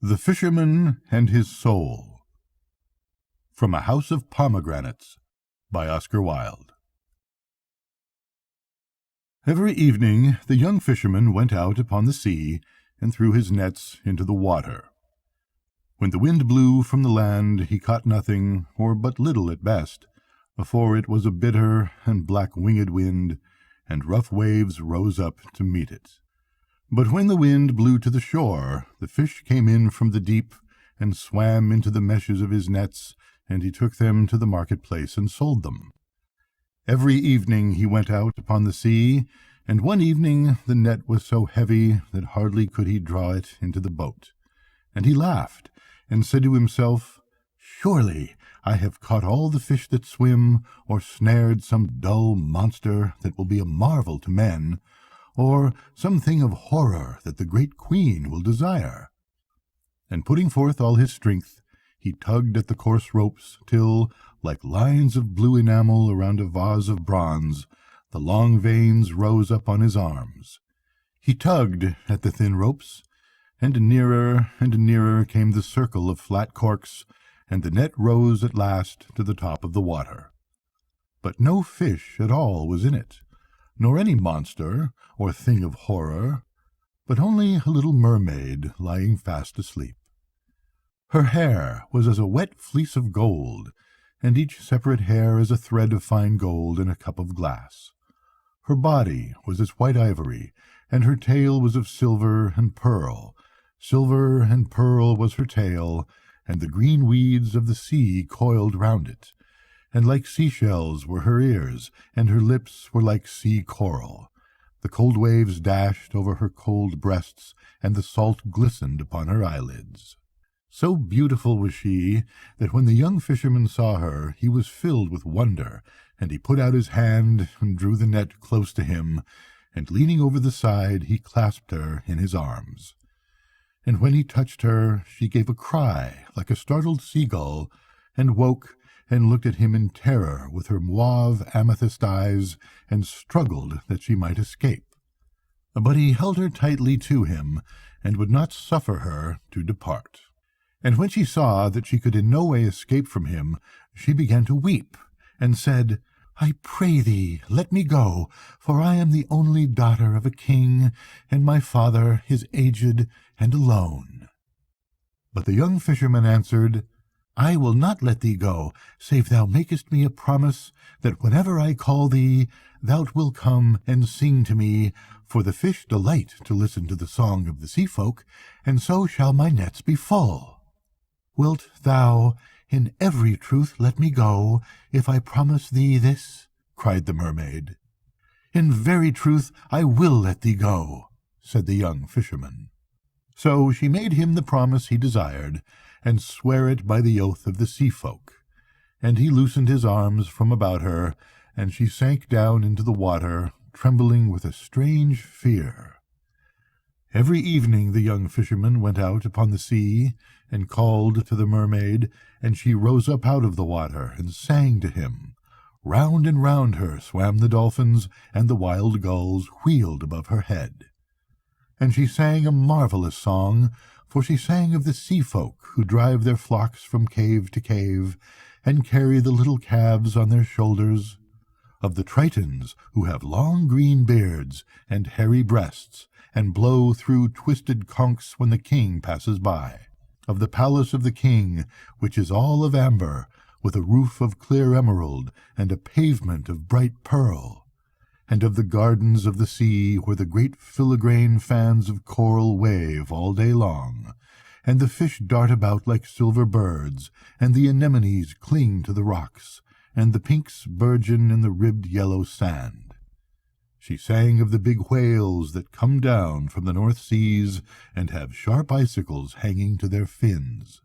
The Fisherman and His Soul. From a House of Pomegranates, by Oscar Wilde. Every evening the young fisherman went out upon the sea and threw his nets into the water. When the wind blew from the land, he caught nothing, or but little at best, for it was a bitter and black-winged wind, and rough waves rose up to meet it. But when the wind blew to the shore, the fish came in from the deep, and swam into the meshes of his nets, and he took them to the market-place and sold them. Every evening he went out upon the sea, and one evening the net was so heavy that hardly could he draw it into the boat. And he laughed, and said to himself, "Surely I have caught all the fish that swim, or snared some dull monster that will be a marvel to men, or some thing of horror that the great queen will desire." And putting forth all his strength, he tugged at the coarse ropes, till, like lines of blue enamel around a vase of bronze, the long veins rose up on his arms. He tugged at the thin ropes, and nearer came the circle of flat corks, and the net rose at last to the top of the water. But no fish at all was in it, nor any monster or thing of horror, but only a little mermaid lying fast asleep. Her hair was as a wet fleece of gold, and each separate hair as a thread of fine gold in a cup of glass. Her body was as white ivory, and her tail was of silver and pearl. Silver and pearl was her tail, and the green weeds of the sea coiled round it. And like seashells were her ears, and her lips were like sea coral. The cold waves dashed over her cold breasts, and the salt glistened upon her eyelids. So beautiful was she, that when the young fisherman saw her, he was filled with wonder, and he put out his hand and drew the net close to him, and leaning over the side, he clasped her in his arms. And when he touched her, she gave a cry like a startled seagull, and woke and looked at him in terror with her mauve amethyst eyes, and struggled that she might escape. But he held her tightly to him, and would not suffer her to depart. And when she saw that she could in no way escape from him, she began to weep, and said, "I pray thee, let me go, for I am the only daughter of a king, and my father is aged and alone." But the young fisherman answered, "I will not let thee go, save thou makest me a promise that whenever I call thee, thou wilt come and sing to me, for the fish delight to listen to the song of the sea folk, and so shall my nets be full." "Wilt thou in every truth let me go, if I promise thee this?" cried the mermaid. "In very truth I will let thee go," said the young fisherman. So she made him the promise he desired, and sware it by the oath of the sea folk. And he loosened his arms from about her, and she sank down into the water, trembling with a strange fear. Every evening the young fisherman went out upon the sea, and called to the mermaid, and she rose up out of the water, and sang to him. Round and round her swam the dolphins, and the wild gulls wheeled above her head. And she sang a marvellous song, for she sang of the sea folk who drive their flocks from cave to cave, and carry the little calves on their shoulders, of the Tritons who have long green beards and hairy breasts, and blow through twisted conchs when the king passes by, of the palace of the king, which is all of amber, with a roof of clear emerald, and a pavement of bright pearl, and of the gardens of the sea, where the great filigrane fans of coral wave all day long, and the fish dart about like silver birds, and the anemones cling to the rocks, and the pinks burgeon in the ribbed yellow sand. She sang of the big whales that come down from the North Seas, and have sharp icicles hanging to their fins,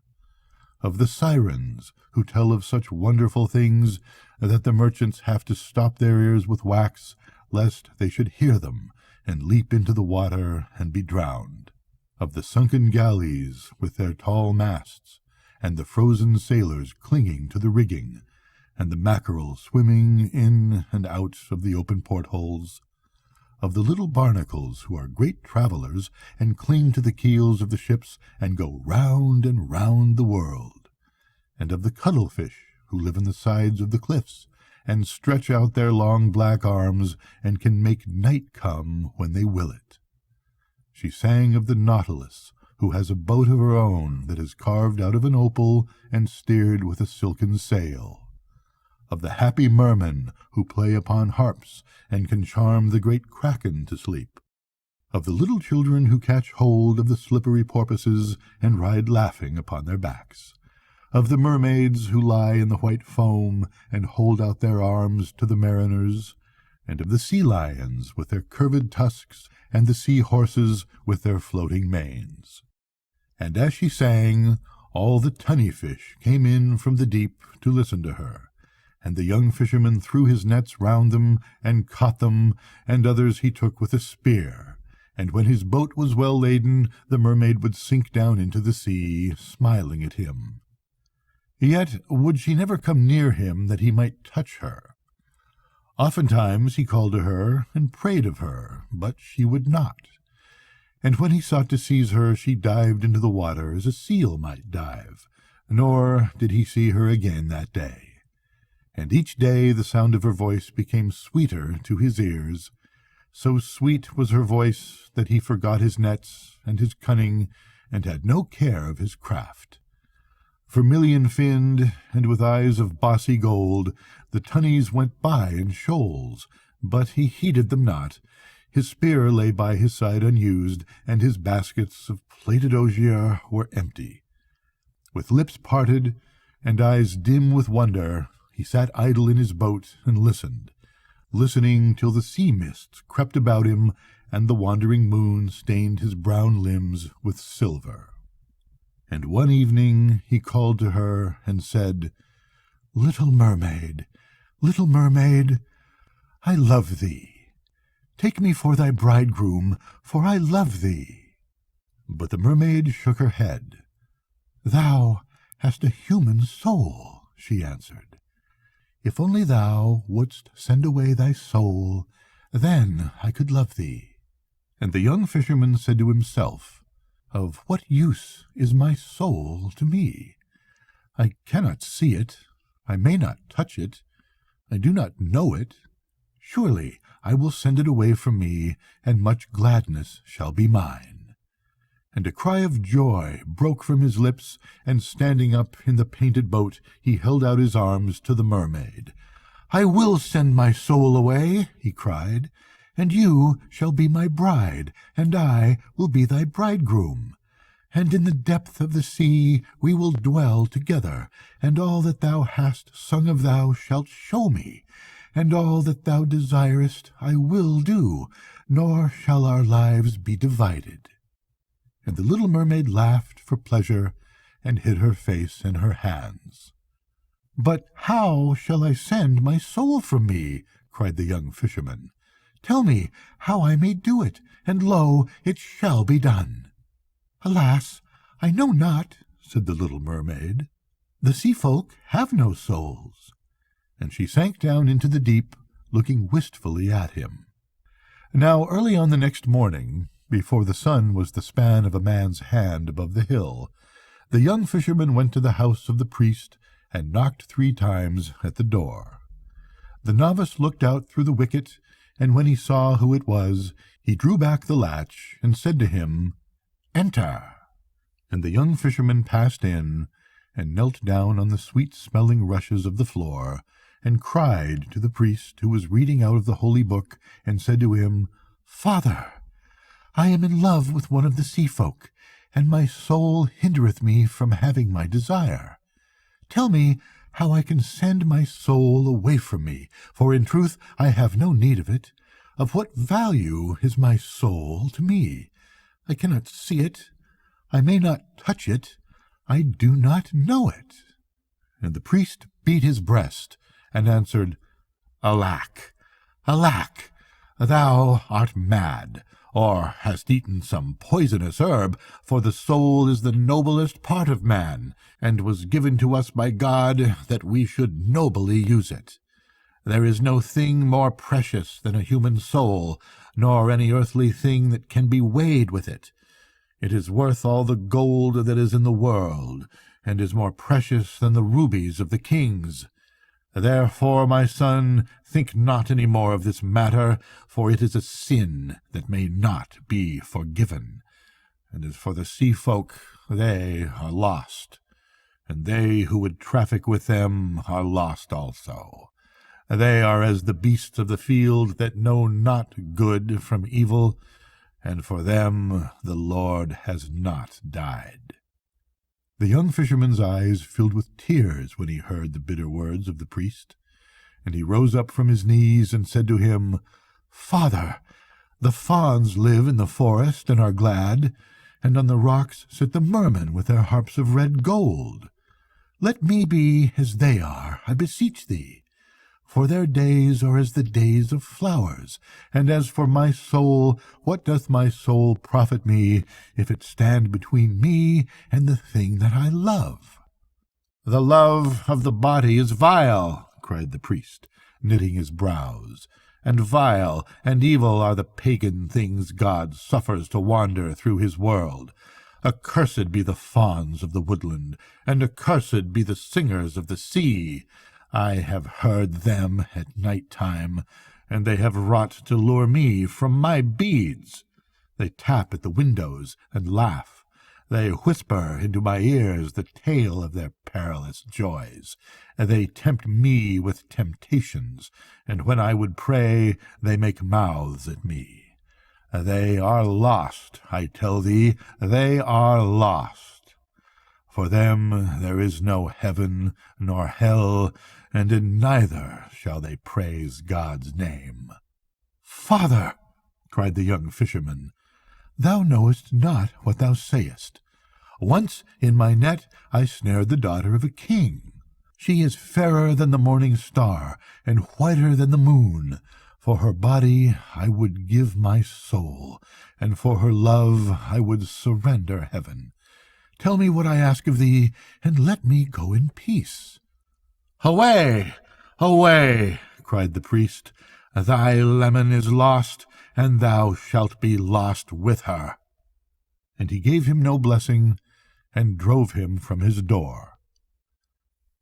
of the sirens who tell of such wonderful things that the merchants have to stop their ears with wax, lest they should hear them, and leap into the water and be drowned, of the sunken galleys with their tall masts, and the frozen sailors clinging to the rigging, and the mackerel swimming in and out of the open portholes, of the little barnacles who are great travellers and cling to the keels of the ships and go round and round the world, and of the cuttlefish who live in the sides of the cliffs and stretch out their long black arms and can make night come when they will it. She sang of the nautilus, who has a boat of her own that is carved out of an opal and steered with a silken sail, of the happy mermen who play upon harps and can charm the great kraken to sleep, of the little children who catch hold of the slippery porpoises and ride laughing upon their backs, of the mermaids who lie in the white foam and hold out their arms to the mariners, and of the sea lions with their curved tusks and the sea horses with their floating manes. And as she sang, all the tunny fish came in from the deep to listen to her, and the young fisherman threw his nets round them and caught them, and others he took with a spear, and when his boat was well laden, the mermaid would sink down into the sea, smiling at him. Yet would she never come near him that he might touch her. Oftentimes he called to her and prayed of her, but she would not. And when he sought to seize her, she dived into the water as a seal might dive, nor did he see her again that day. And each day the sound of her voice became sweeter to his ears. So sweet was her voice that he forgot his nets and his cunning, and had no care of his craft. Vermilion-finned, and with eyes of bossy gold, the tunnies went by in shoals, but he heeded them not. His spear lay by his side unused, and his baskets of plaited osier were empty. With lips parted, and eyes dim with wonder, he sat idle in his boat and listened, listening till the sea mists crept about him, and the wandering moon stained his brown limbs with silver. And one evening he called to her and said, "Little mermaid, I love thee. Take me for thy bridegroom, for I love thee." But the mermaid shook her head. "Thou hast a human soul," she answered. "If only thou wouldst send away thy soul, then I could love thee." And the young fisherman said to himself, "Of what use is my soul to me? I cannot see it, I may not touch it, I do not know it. Surely I will send it away from me, and much gladness shall be mine." And a cry of joy broke from his lips, and standing up in the painted boat, he held out his arms to the mermaid. "I will send my soul away," he cried, "and you shall be my bride, and I will be thy bridegroom. And in the depth of the sea we will dwell together, and all that thou hast sung of thou shalt show me, and all that thou desirest I will do, nor shall our lives be divided." And the little mermaid laughed for pleasure, and hid her face in her hands. "But how shall I send my soul from me?" cried the young fisherman. "Tell me how I may do it, and lo, it shall be done." "Alas, I know not," said the little mermaid. "The sea folk have no souls." And she sank down into the deep, looking wistfully at him. Now early on the next morning, before the sun was the span of a man's hand above the hill, the young fisherman went to the house of the priest and knocked 3 times at the door. The novice looked out through the wicket, and when he saw who it was, he drew back the latch and said to him, "Enter." And the young fisherman passed in, and knelt down on the sweet-smelling rushes of the floor, and cried to the priest, who was reading out of the holy book, and said to him, "Father, I am in love with one of the sea folk, and my soul hindereth me from having my desire. Tell me how I can send my soul away from me, for in truth I have no need of it. Of what value is my soul to me? I cannot see it, I may not touch it, I do not know it." And the priest beat his breast, and answered, "Alack, alack, thou art mad, or hast eaten some poisonous herb, for the soul is the noblest part of man, and was given to us by God that we should nobly use it. There is no thing more precious than a human soul, nor any earthly thing that can be weighed with it. It is worth all the gold that is in the world, and is more precious than the rubies of the kings. Therefore, my son, think not any more of this matter, for it is a sin that may not be forgiven. And as for the sea folk, they are lost, and they who would traffic with them are lost also. They are as the beasts of the field that know not good from evil, and for them the Lord has not died." The young fisherman's eyes filled with tears when he heard the bitter words of the priest, and he rose up from his knees and said to him, "Father, the fawns live in the forest and are glad, and on the rocks sit the mermen with their harps of red gold. Let me be as they are, I beseech thee, for their days are as the days of flowers. And as for my soul, what doth my soul profit me, if it stand between me and the thing that I love?" "The love of the body is vile," cried the priest, knitting his brows, "and vile and evil are the pagan things God suffers to wander through his world. Accursed be the fawns of the woodland, and accursed be the singers of the sea. I have heard them at night time, and they have wrought to lure me from my beads. They tap at the windows and laugh. They whisper into my ears the tale of their perilous joys. They tempt me with temptations, and when I would pray, they make mouths at me. They are lost, I tell thee, they are lost. For them there is no heaven nor hell, and in neither shall they praise God's name." "Father," cried the young fisherman, "thou knowest not what thou sayest. Once in my net I snared the daughter of a king. She is fairer than the morning star, and whiter than the moon. For her body I would give my soul, and for her love I would surrender heaven. Tell me what I ask of thee, and let me go in peace." "Away! Away!" cried the priest. "Thy leman is lost, and thou shalt be lost with her." And he gave him no blessing, and drove him from his door.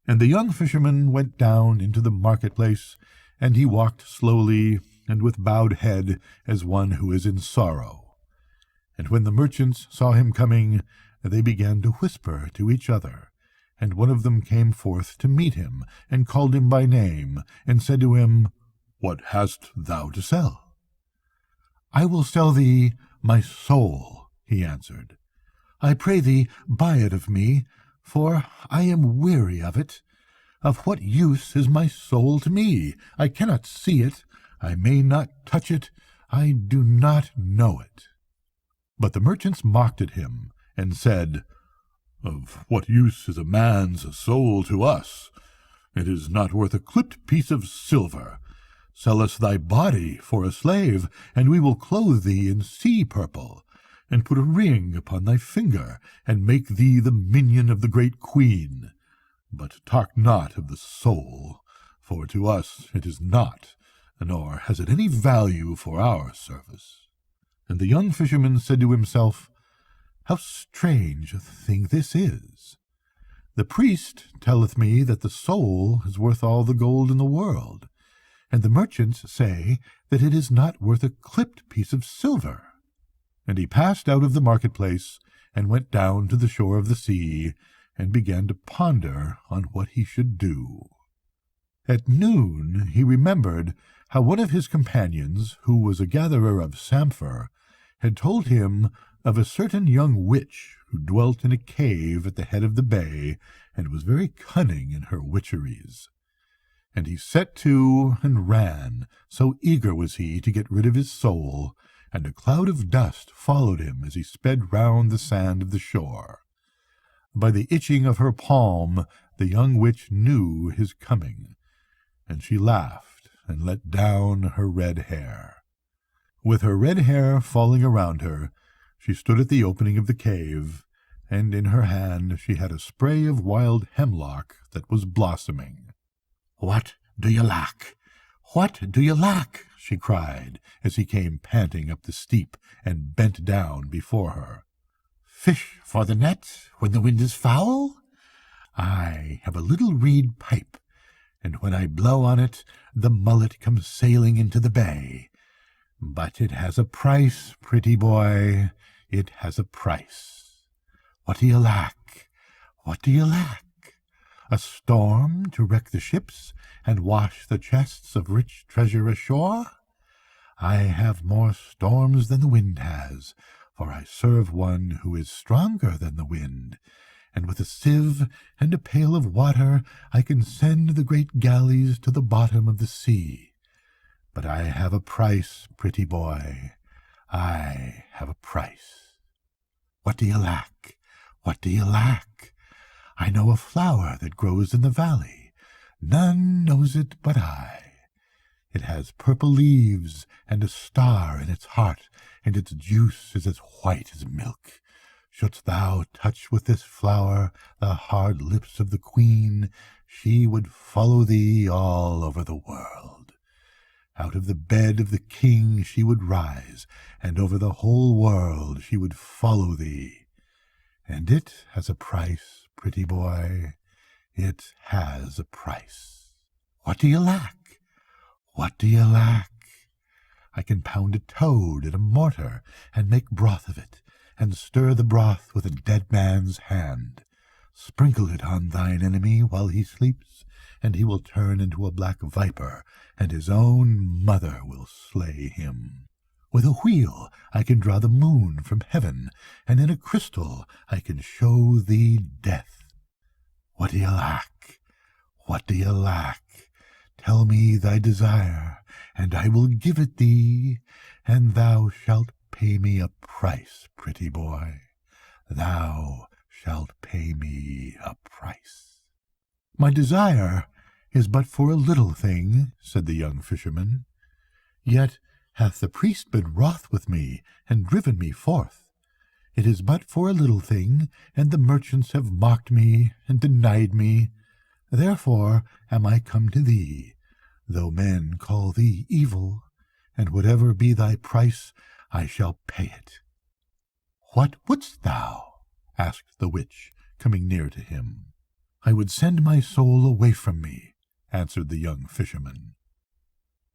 And the young fisherman went down into the marketplace, and he walked slowly and with bowed head as one who is in sorrow. And when the merchants saw him coming, they began to whisper to each other. And one of them came forth to meet him, and called him by name, and said to him, "What hast thou to sell?" "I will sell thee my soul," he answered. "I pray thee, buy it of me, for I am weary of it. Of what use is my soul to me? I cannot see it, I may not touch it, I do not know it." But the merchants mocked at him, and said, "Of what use is a man's soul to us? It is not worth a clipped piece of silver. Sell us thy body for a slave, and we will clothe thee in sea purple, and put a ring upon thy finger, and make thee the minion of the great queen. But talk not of the soul, for to us it is not, nor has it any value for our service." And the young fisherman said to himself, "How strange a thing this is! The priest telleth me that the soul is worth all the gold in the world, and the merchants say that it is not worth a clipped piece of silver." And he passed out of the marketplace, and went down to the shore of the sea, and began to ponder on what he should do. At noon he remembered how one of his companions, who was a gatherer of samphire, had told him of a certain young witch who dwelt in a cave at the head of the bay, and was very cunning in her witcheries. And he set to and ran, so eager was he to get rid of his soul, and a cloud of dust followed him as he sped round the sand of the shore. By the itching of her palm the young witch knew his coming, and she laughed and let down her red hair. With her red hair falling around her, she stood at the opening of the cave, and in her hand she had a spray of wild hemlock that was blossoming. "What do you lack?" "What do you lack?" she cried, as he came panting up the steep and bent down before her. "Fish for the net when the wind is foul? I have a little reed pipe, and when I blow on it, the mullet comes sailing into the bay. But it has a price, pretty boy, it has a price. What do you lack? What do you lack? A storm to wreck the ships and wash the chests of rich treasure ashore? I have more storms than the wind has, for I serve one who is stronger than the wind, and with a sieve and a pail of water I can send the great galleys to the bottom of the sea. But I have a price, pretty boy, I have a price. What do you lack? What do you lack? I know a flower that grows in the valley. None knows it but I. It has purple leaves and a star in its heart, and its juice is as white as milk. Shouldst thou touch with this flower the hard lips of the queen, she would follow thee all over the world. Out of the bed of the king she would rise, and over the whole world she would follow thee. And it has a price, pretty boy, it has a price. What do you lack? What do you lack? I can pound a toad in a mortar, and make broth of it, and stir the broth with a dead man's hand. Sprinkle it on thine enemy while he sleeps, and he will turn into a black viper, and his own mother will slay him. With a wheel I can draw the moon from heaven, and in a crystal I can show thee death. What do you lack? What do you lack? Tell me thy desire, and I will give it thee, and thou shalt pay me a price, pretty boy. Thou shalt pay me a price. My desire is but for a little thing, said the young fisherman. Yet hath the priest been wroth with me, and driven me forth. It is but for a little thing, and the merchants have mocked me, and denied me. Therefore am I come to thee, though men call thee evil, and whatever be thy price, I shall pay it. What wouldst thou? Asked the witch, coming near to him. I would send my soul away from me, answered the young fisherman.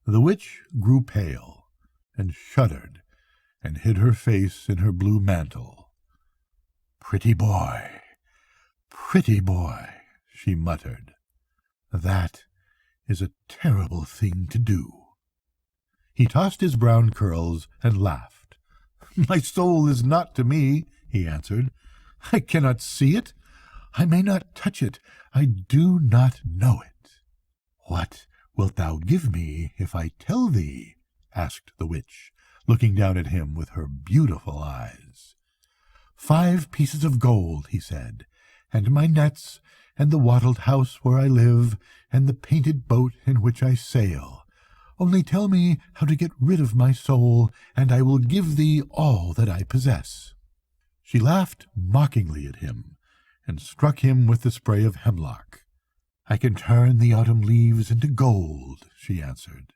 The witch grew pale, and shuddered, and hid her face in her blue mantle. Pretty boy, she muttered, that is a terrible thing to do. He tossed his brown curls and laughed. My soul is not to me, he answered. I cannot see it. I may not touch it. I do not know it. What wilt thou give me if I tell thee? Asked the witch, looking down at him with her beautiful eyes. 5 pieces of gold, he said, and my nets, and the wattled house where I live, and the painted boat in which I sail. Only tell me how to get rid of my soul, and I will give thee all that I possess. She laughed mockingly at him, and struck him with the spray of hemlock. I can turn the autumn leaves into gold, she answered,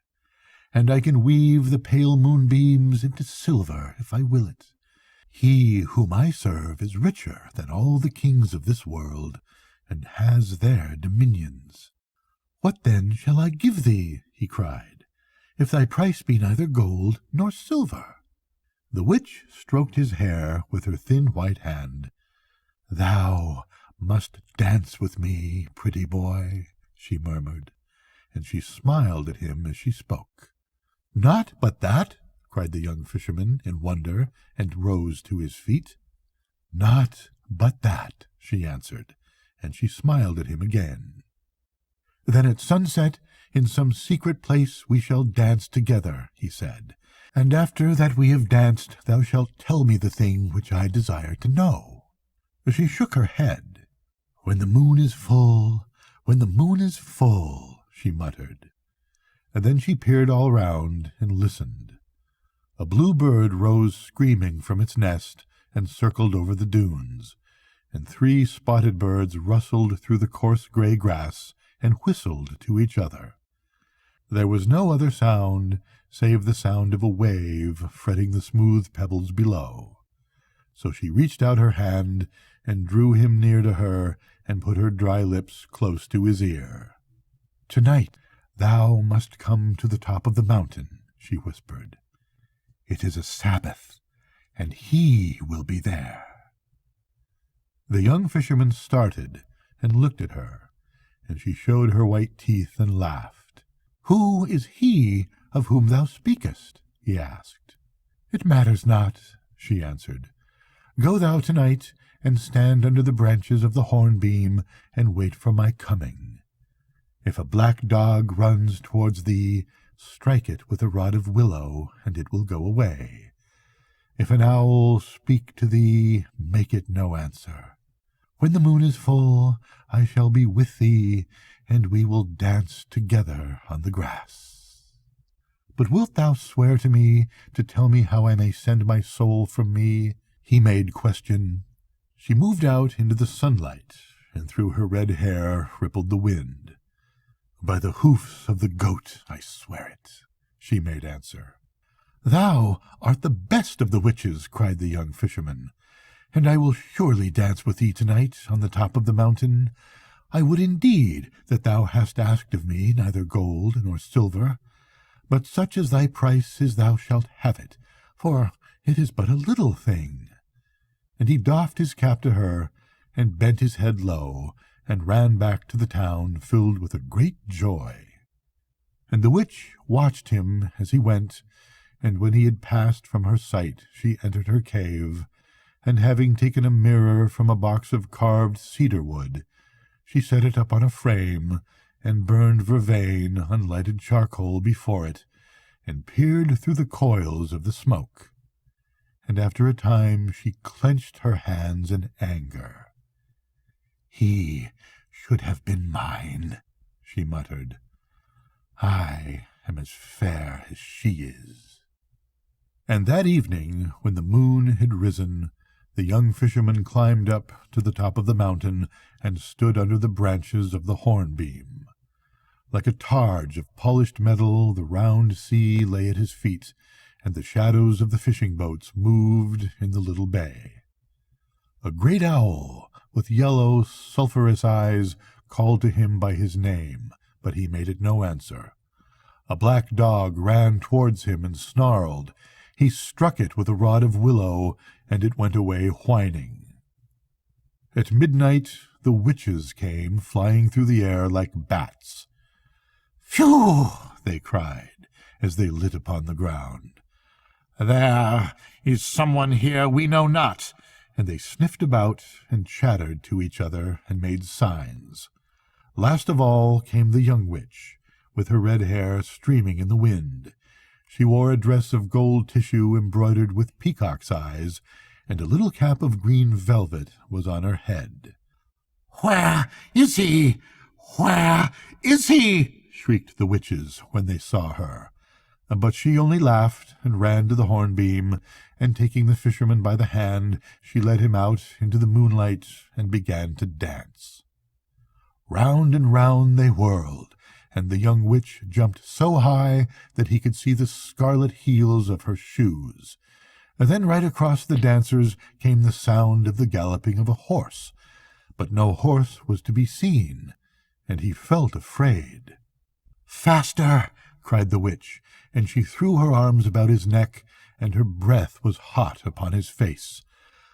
and I can weave the pale moonbeams into silver if I will it. He whom I serve is richer than all the kings of this world, and has their dominions. What then shall I give thee? He cried, if thy price be neither gold nor silver. The witch stroked his hair with her thin white hand. Thou must dance with me, pretty boy, she murmured, and she smiled at him as she spoke. Not but that, cried the young fisherman in wonder, and rose to his feet. Not but that, she answered, and she smiled at him again. Then at sunset, in some secret place, we shall dance together, he said, and after that we have danced, thou shalt tell me the thing which I desire to know. She shook her head. When the moon is full, when the moon is full, she muttered. And then she peered all round and listened. A blue bird rose screaming from its nest and circled over the dunes, and 3 spotted birds rustled through the coarse grey grass and whistled to each other. There was no other sound save the sound of a wave fretting the smooth pebbles below. So she reached out her hand and drew him near to her and put her dry lips close to his ear. "Tonight thou must come to the top of the mountain," she whispered. "It is a Sabbath, and he will be there." The young fisherman started and looked at her, and she showed her white teeth and laughed. "Who is he of whom thou speakest?" he asked. "It matters not," she answered. "Go thou tonight and stand under the branches of the hornbeam and wait for my coming. If a black dog runs towards thee, strike it with a rod of willow, and it will go away. If an owl speak to thee, make it no answer. When the moon is full, I shall be with thee, and we will dance together on the grass. But wilt thou swear to me to tell me how I may send my soul from me?" he made question. She moved out into the sunlight, and through her red hair rippled the wind. "By the hoofs of the goat I swear it," she made answer. "Thou art the best of the witches," cried the young fisherman, "and I will surely dance with thee tonight on the top of the mountain. I would indeed that thou hast asked of me neither gold nor silver, but such as thy price is thou shalt have it, for it is but a little thing." And he doffed his cap to her, and bent his head low, and ran back to the town filled with a great joy. And the witch watched him as he went, and when he had passed from her sight she entered her cave, and having taken a mirror from a box of carved cedar wood, she set it up on a frame, and burned vervain on lighted charcoal before it, and peered through the coils of the smoke. And after a time she clenched her hands in anger. "He should have been mine," she muttered. "I am as fair as she is." And that evening, when the moon had risen, the young fisherman climbed up to the top of the mountain and stood under the branches of the hornbeam. Like a targe of polished metal, the round sea lay at his feet, and the shadows of the fishing boats moved in the little bay. A great owl, with yellow, sulphurous eyes, called to him by his name, but he made it no answer. A black dog ran towards him and snarled. He struck it with a rod of willow, and it went away whining. At midnight the witches came flying through the air like bats. "Phew!" they cried, as they lit upon the ground. "There is someone here we know not," and they sniffed about and chattered to each other and made signs. Last of all came the young witch, with her red hair streaming in the wind. She wore a dress of gold tissue embroidered with peacock's eyes, and a little cap of green velvet was on her head. "Where is he? Where is he?" shrieked the witches when they saw her. But she only laughed and ran to the hornbeam, and taking the fisherman by the hand, she led him out into the moonlight and began to dance. Round and round they whirled, and the young witch jumped so high that he could see the scarlet heels of her shoes. And then right across the dancers came the sound of the galloping of a horse, but no horse was to be seen, and he felt afraid. "Faster!" cried the witch, and she threw her arms about his neck, and her breath was hot upon his face.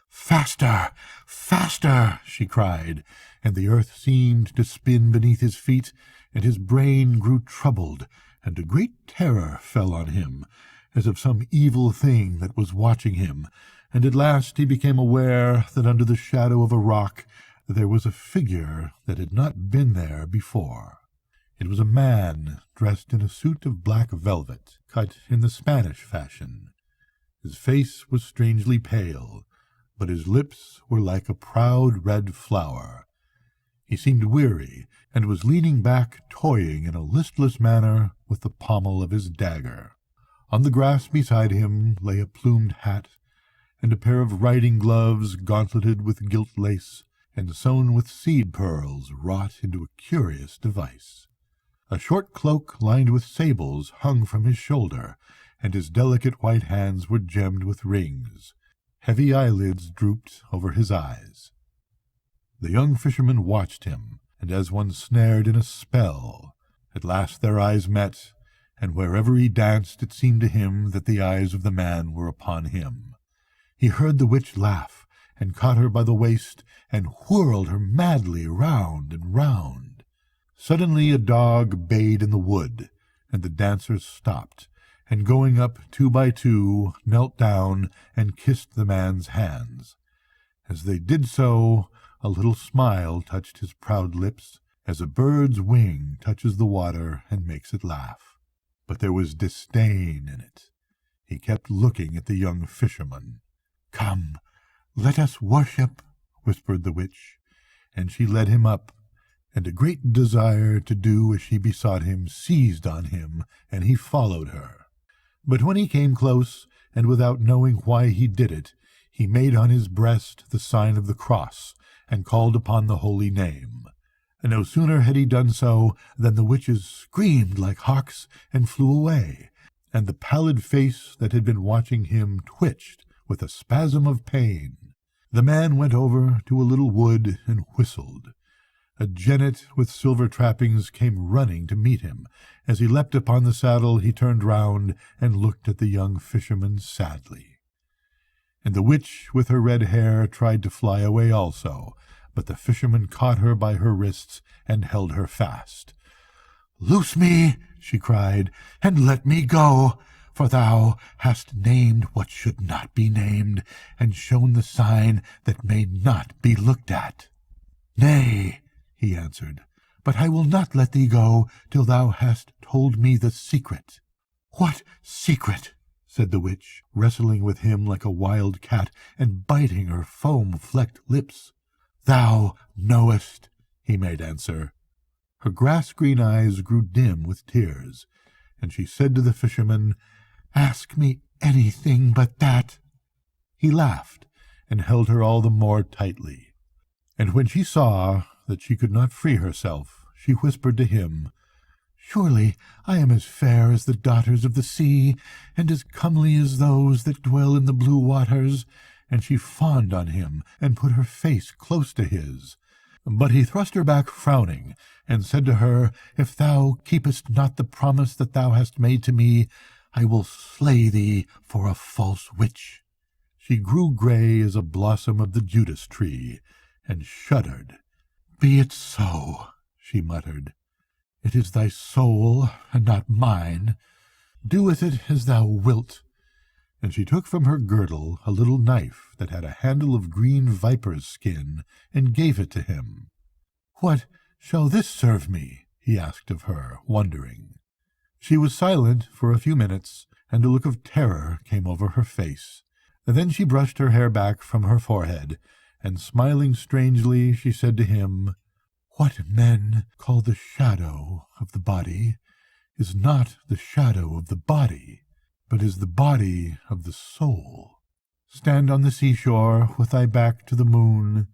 "Faster! Faster!" she cried, and the earth seemed to spin beneath his feet, and his brain grew troubled, and a great terror fell on him, as of some evil thing that was watching him, and at last he became aware that under the shadow of a rock there was a figure that had not been there before. It was a man dressed in a suit of black velvet, cut in the Spanish fashion. His face was strangely pale, but his lips were like a proud red flower. He seemed weary, and was leaning back, toying in a listless manner with the pommel of his dagger. On the grass beside him lay a plumed hat, and a pair of riding gloves gauntleted with gilt lace, and sewn with seed pearls wrought into a curious device. A short cloak lined with sables hung from his shoulder, and his delicate white hands were gemmed with rings. Heavy eyelids drooped over his eyes. The young fisherman watched him, and as one snared in a spell, at last their eyes met, and wherever he danced it seemed to him that the eyes of the man were upon him. He heard the witch laugh, and caught her by the waist, and whirled her madly round and round. Suddenly a dog bayed in the wood, and the dancers stopped, and going up 2 by 2, knelt down and kissed the man's hands. As they did so, a little smile touched his proud lips, as a bird's wing touches the water and makes it laugh. But there was disdain in it. He kept looking at the young fisherman. "Come, let us worship," whispered the witch, and she led him up, and a great desire to do as she besought him seized on him, and he followed her. But when he came close, and without knowing why he did it, he made on his breast the sign of the cross, and called upon the holy name. And no sooner had he done so than the witches screamed like hawks and flew away, and the pallid face that had been watching him twitched with a spasm of pain. The man went over to a little wood and whistled. A jennet with silver trappings came running to meet him. As he leapt upon the saddle, he turned round and looked at the young fisherman sadly. And the witch with her red hair tried to fly away also, but the fisherman caught her by her wrists and held her fast. "Loose me," she cried, "and let me go, for thou hast named what should not be named, and shown the sign that may not be looked at." "Nay," he answered, "but I will not let thee go till thou hast told me the secret." "What secret?" said the witch, wrestling with him like a wild cat, and biting her foam-flecked lips. "Thou knowest," he made answer. Her grass-green eyes grew dim with tears, and she said to the fisherman, "Ask me anything but that." He laughed, and held her all the more tightly. And when she saw that she could not free herself, she whispered to him, "Surely I am as fair as the daughters of the sea, and as comely as those that dwell in the blue waters." And she fawned on him, and put her face close to his. But he thrust her back frowning, and said to her, "If thou keepest not the promise that thou hast made to me, I will slay thee for a false witch." She grew grey as a blossom of the Judas tree, and shuddered. "Be it so," she muttered. "It is thy soul, and not mine. Do with it as thou wilt." And she took from her girdle a little knife that had a handle of green viper's skin, and gave it to him. "What shall this serve me?" he asked of her, wondering. She was silent for a few minutes, and a look of terror came over her face. Then she brushed her hair back from her forehead, and smiling strangely she said to him, "What men call the shadow of the body is not the shadow of the body, but is the body of the soul. Stand on the seashore with thy back to the moon,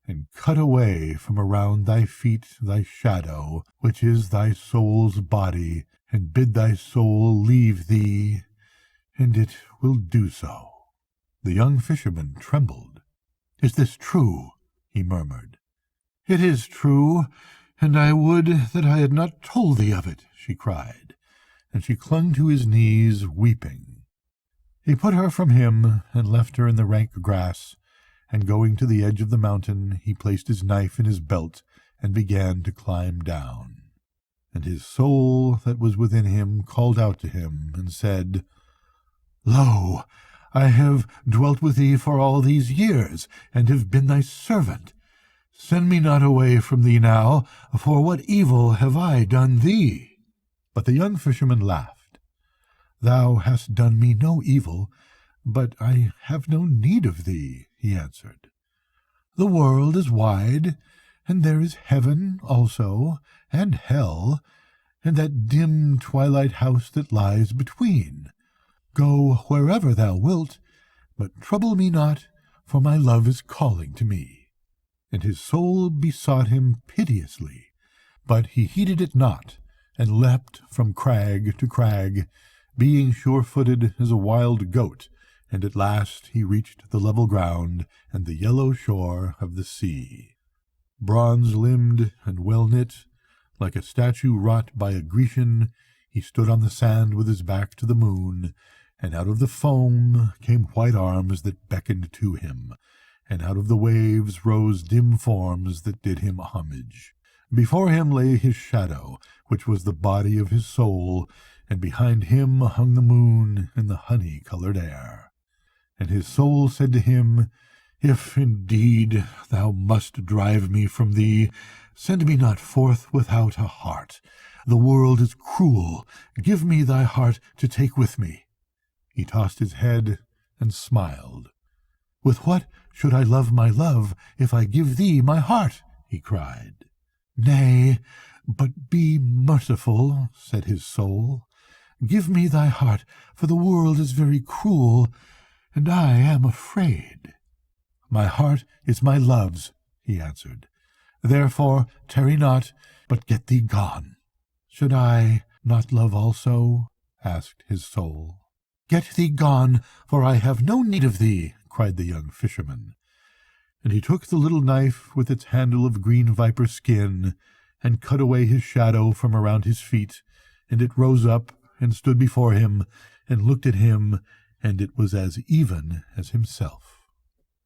and cut away from around thy feet thy shadow, which is thy soul's body, and bid thy soul leave thee, and it will do so." The young fisherman trembled. "Is this true?" he murmured. "It is true, and I would that I had not told thee of it," she cried, and she clung to his knees, weeping. He put her from him, and left her in the rank grass, and going to the edge of the mountain, he placed his knife in his belt, and began to climb down. And his soul that was within him called out to him, and said, "Lo, I have dwelt with thee for all these years, and have been thy servant. Send me not away from thee now, for what evil have I done thee?" But the young fisherman laughed. "Thou hast done me no evil, but I have no need of thee," he answered. "The world is wide, and there is heaven also, and hell, and that dim twilight house that lies between. Go wherever thou wilt, but trouble me not, for my love is calling to me." And his soul besought him piteously, but he heeded it not, and leapt from crag to crag, being sure-footed as a wild goat, and at last he reached the level ground and the yellow shore of the sea. Bronze-limbed and well-knit, like a statue wrought by a Grecian, he stood on the sand with his back to the moon, and out of the foam came white arms that beckoned to him, and out of the waves rose dim forms that did him homage. Before him lay his shadow, which was the body of his soul, and behind him hung the moon in the honey-colored air. And his soul said to him, "If indeed thou must drive me from thee, send me not forth without a heart. The world is cruel. Give me thy heart to take with me." He tossed his head and smiled. "With what should I love my love if I give thee my heart?" he cried. "Nay, but be merciful," said his soul. "Give me thy heart, for the world is very cruel, and I am afraid." "My heart is my love's," he answered. "Therefore tarry not, but get thee gone." "Should I not love also?" asked his soul. "Get thee gone, for I have no need of thee," cried the young fisherman. And he took the little knife with its handle of green viper skin, and cut away his shadow from around his feet, and it rose up and stood before him, and looked at him, and it was as even as himself.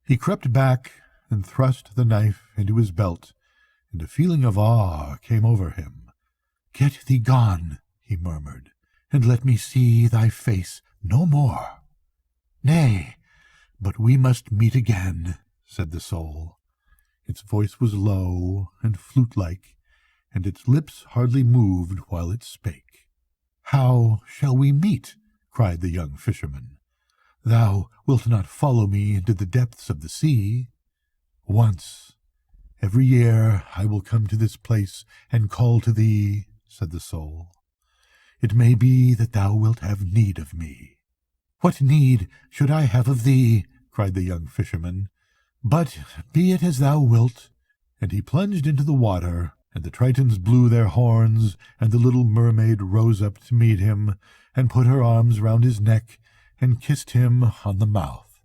He crept back and thrust the knife into his belt, and a feeling of awe came over him. "Get thee gone," he murmured, "and let me see thy face no more." "Nay, but we must meet again," said the soul. Its voice was low and flute-like, and its lips hardly moved while it spake. "How shall we meet?" cried the young fisherman. "Thou wilt not follow me into the depths of the sea. Once every year I will come to this place and call to thee," said the soul. "It may be that thou wilt have need of me." "What need should I have of thee?" cried the young fisherman. "But be it as thou wilt." And he plunged into the water, and the Tritons blew their horns, and the little mermaid rose up to meet him, and put her arms round his neck, and kissed him on the mouth.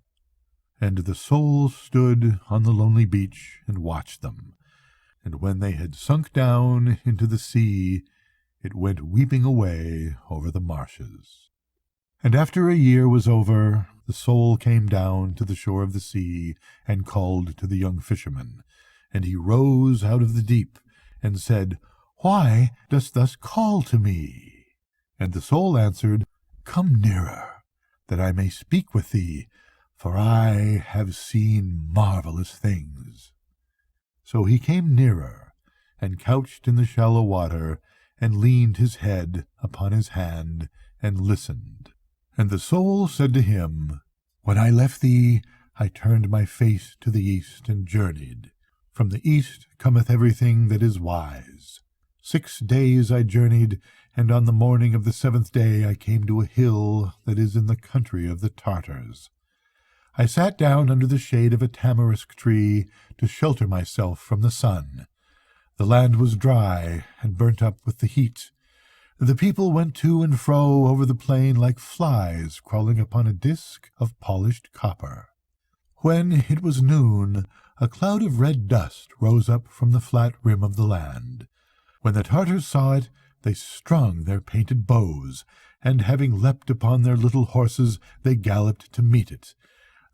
And the soul stood on the lonely beach and watched them, and when they had sunk down into the sea, it went weeping away over the marshes. And after a year was over, the soul came down to the shore of the sea, and called to the young fisherman. And he rose out of the deep, and said, "Why dost thus call to me?" And the soul answered, "Come nearer, that I may speak with thee, for I have seen marvelous things." So he came nearer, and couched in the shallow water, and leaned his head upon his hand, and listened. And the soul said to him, "When I left thee, I turned my face to the east, and journeyed. From the east cometh everything that is wise. 6 days I journeyed, and on the morning of the 7th day I came to a hill that is in the country of the Tartars. I sat down under the shade of a tamarisk tree to shelter myself from the sun. The land was dry and burnt up with the heat. The people went to and fro over the plain like flies crawling upon a disk of polished copper. When it was noon, a cloud of red dust rose up from the flat rim of the land. When the Tartars saw it, they strung their painted bows, and having leapt upon their little horses, they galloped to meet it.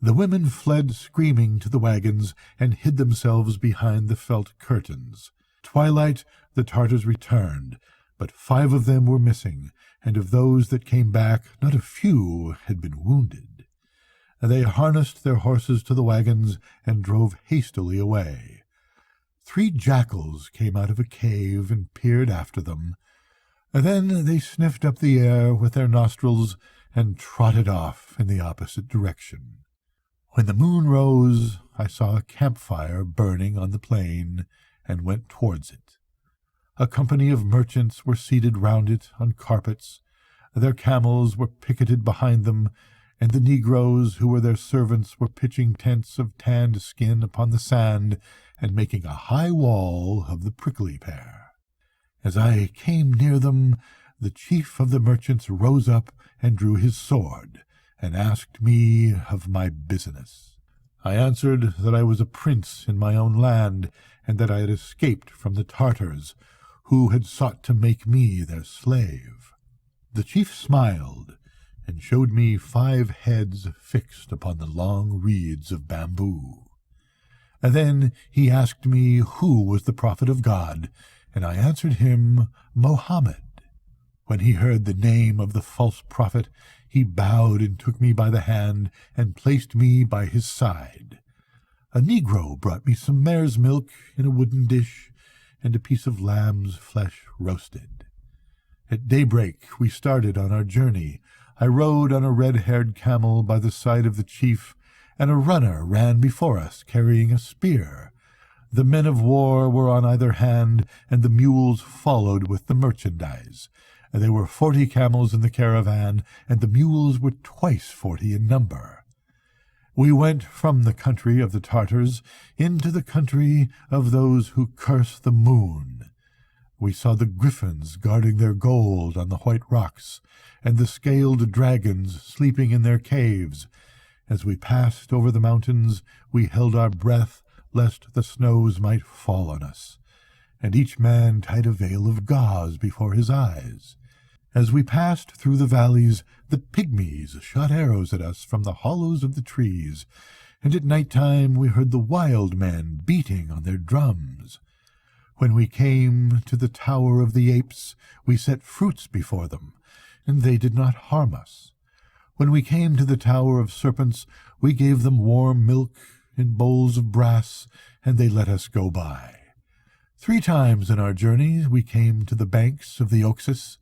The women fled screaming to the wagons, and hid themselves behind the felt curtains. Twilight, the Tartars returned, but 5 of them were missing, and of those that came back not a few had been wounded. They harnessed their horses to the wagons, and drove hastily away. 3 jackals came out of a cave and peered after them. Then they sniffed up the air with their nostrils, and trotted off in the opposite direction. When the moon rose, I saw a campfire burning on the plain, and went towards it. A company of merchants were seated round it on carpets. Their camels were picketed behind them, and the negroes who were their servants were pitching tents of tanned skin upon the sand, and making a high wall of the prickly pear. As I came near them, the chief of the merchants rose up and drew his sword, and asked me of my business. I answered that I was a prince in my own land, and that I had escaped from the Tartars, who had sought to make me their slave. The chief smiled, and showed me 5 heads fixed upon the long reeds of bamboo. And then he asked me who was the prophet of God, and I answered him, Mohammed. When he heard the name of the false prophet, he bowed and took me by the hand and placed me by his side. A negro brought me some mare's milk in a wooden dish, and a piece of lamb's flesh roasted. At daybreak we started on our journey. I rode on a red-haired camel by the side of the chief, and a runner ran before us carrying a spear. The men of war were on either hand, and the mules followed with the merchandise. There were 40 camels in the caravan, and the mules were twice 40 in number. We went from the country of the Tartars into the country of those who curse the moon. We saw the griffins guarding their gold on the white rocks, and the scaled dragons sleeping in their caves. As we passed over the mountains, we held our breath, lest the snows might fall on us, and each man tied a veil of gauze before his eyes. As we passed through the valleys, the pygmies shot arrows at us from the hollows of the trees, and at night time we heard the wild men beating on their drums. When we came to the Tower of the Apes, we set fruits before them, and they did not harm us. When we came to the Tower of Serpents, we gave them warm milk in bowls of brass, and they let us go by. 3 times in our journey we came to the banks of the Oxus.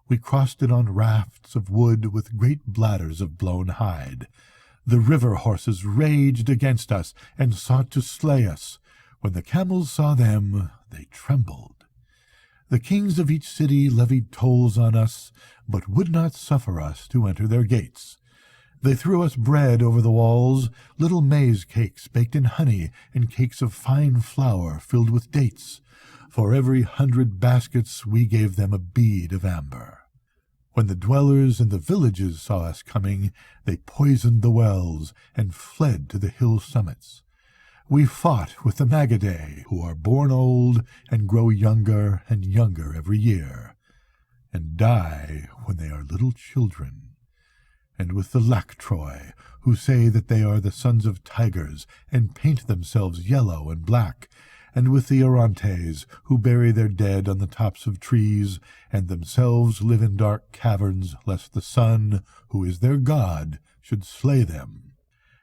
We crossed it on rafts of wood with great bladders of blown hide. The river horses raged against us and sought to slay us. When the camels saw them, they trembled. The kings of each city levied tolls on us, but would not suffer us to enter their gates. They threw us bread over the walls, little maize cakes baked in honey, and cakes of fine flour filled with dates. For every 100 baskets we gave them a bead of amber. When the dwellers in the villages saw us coming, they poisoned the wells and fled to the hill summits. We fought with the Magadae, who are born old and grow younger and younger every year, and die when they are little children, and with the Lactroi, who say that they are the sons of tigers, and paint themselves yellow and black, and with the Orontes, who bury their dead on the tops of trees, and themselves live in dark caverns, lest the sun, who is their god, should slay them,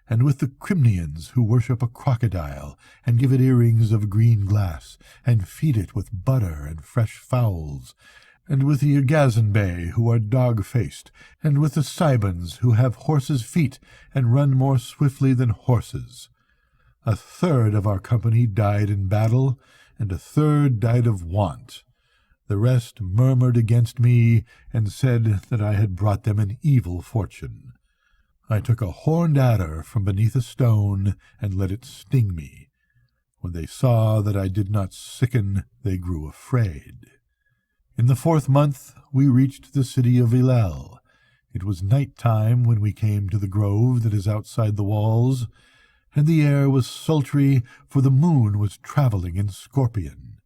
and with the Crimnians, who worship a crocodile, and give it earrings of green glass, and feed it with butter and fresh fowls, and with the Agazenbe, who are dog-faced, and with the Cybans, who have horses' feet, and run more swiftly than horses. 1/3 of our company died in battle, and 1/3 died of want. The rest murmured against me, and said that I had brought them an evil fortune. I took a horned adder from beneath a stone, and let it sting me. When they saw that I did not sicken, they grew afraid. In the 4th month we reached the city of Wilde. It was night time when we came to the grove that is outside the walls, and the air was sultry, for the moon was travelling in Scorpion.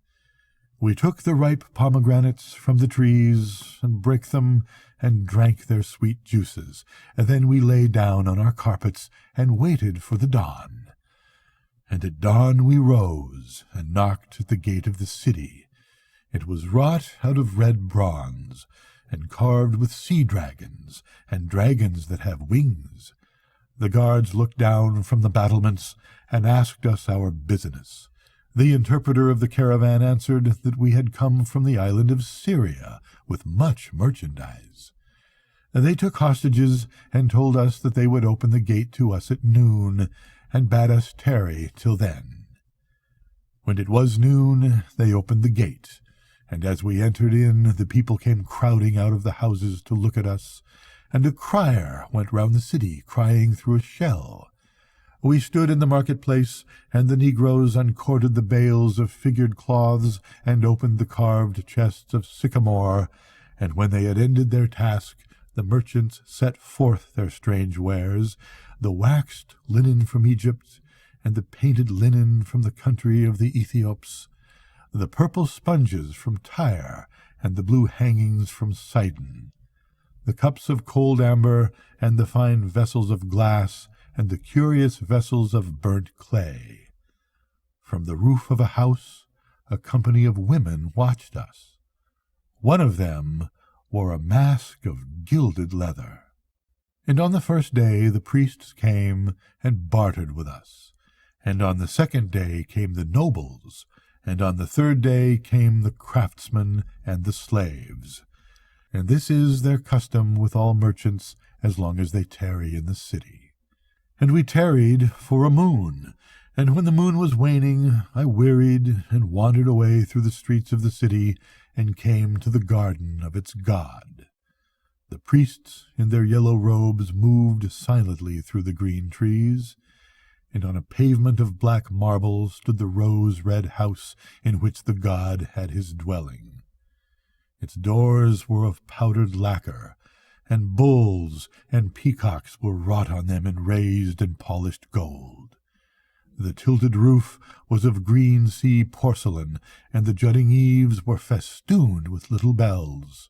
We took the ripe pomegranates from the trees, and brake them, and drank their sweet juices, and then we lay down on our carpets, and waited for the dawn. And at dawn we rose, and knocked at the gate of the city. It was wrought out of red bronze, and carved with sea dragons, and dragons that have wings. The guards looked down from the battlements, and asked us our business. The interpreter of the caravan answered that we had come from the island of Syria, with much merchandise. They took hostages, and told us that they would open the gate to us at noon, and bade us tarry till then. When it was noon, they opened the gate, and as we entered in, the people came crowding out of the houses to look at us, and a crier went round the city, crying through a shell. We stood in the marketplace, and the negroes uncorded the bales of figured cloths and opened the carved chests of sycamore, and when they had ended their task, the merchants set forth their strange wares, the waxed linen from Egypt, and the painted linen from the country of the Ethiops, the purple sponges from Tyre, and the blue hangings from Sidon, the cups of cold amber, and the fine vessels of glass, and the curious vessels of burnt clay. From the roof of a house, a company of women watched us. One of them wore a mask of gilded leather. And on the first day the priests came and bartered with us, and on the second day came the nobles, and on the third day came the craftsmen and the slaves. And this is their custom with all merchants as long as they tarry in the city. And we tarried for a moon, and when the moon was waning, I wearied and wandered away through the streets of the city and came to the garden of its god. The priests in their yellow robes moved silently through the green trees, and on a pavement of black marble stood the rose-red house in which the god had his dwelling. Its doors were of powdered lacquer, and bulls and peacocks were wrought on them in raised and polished gold. The tilted roof was of green sea porcelain, and the jutting eaves were festooned with little bells.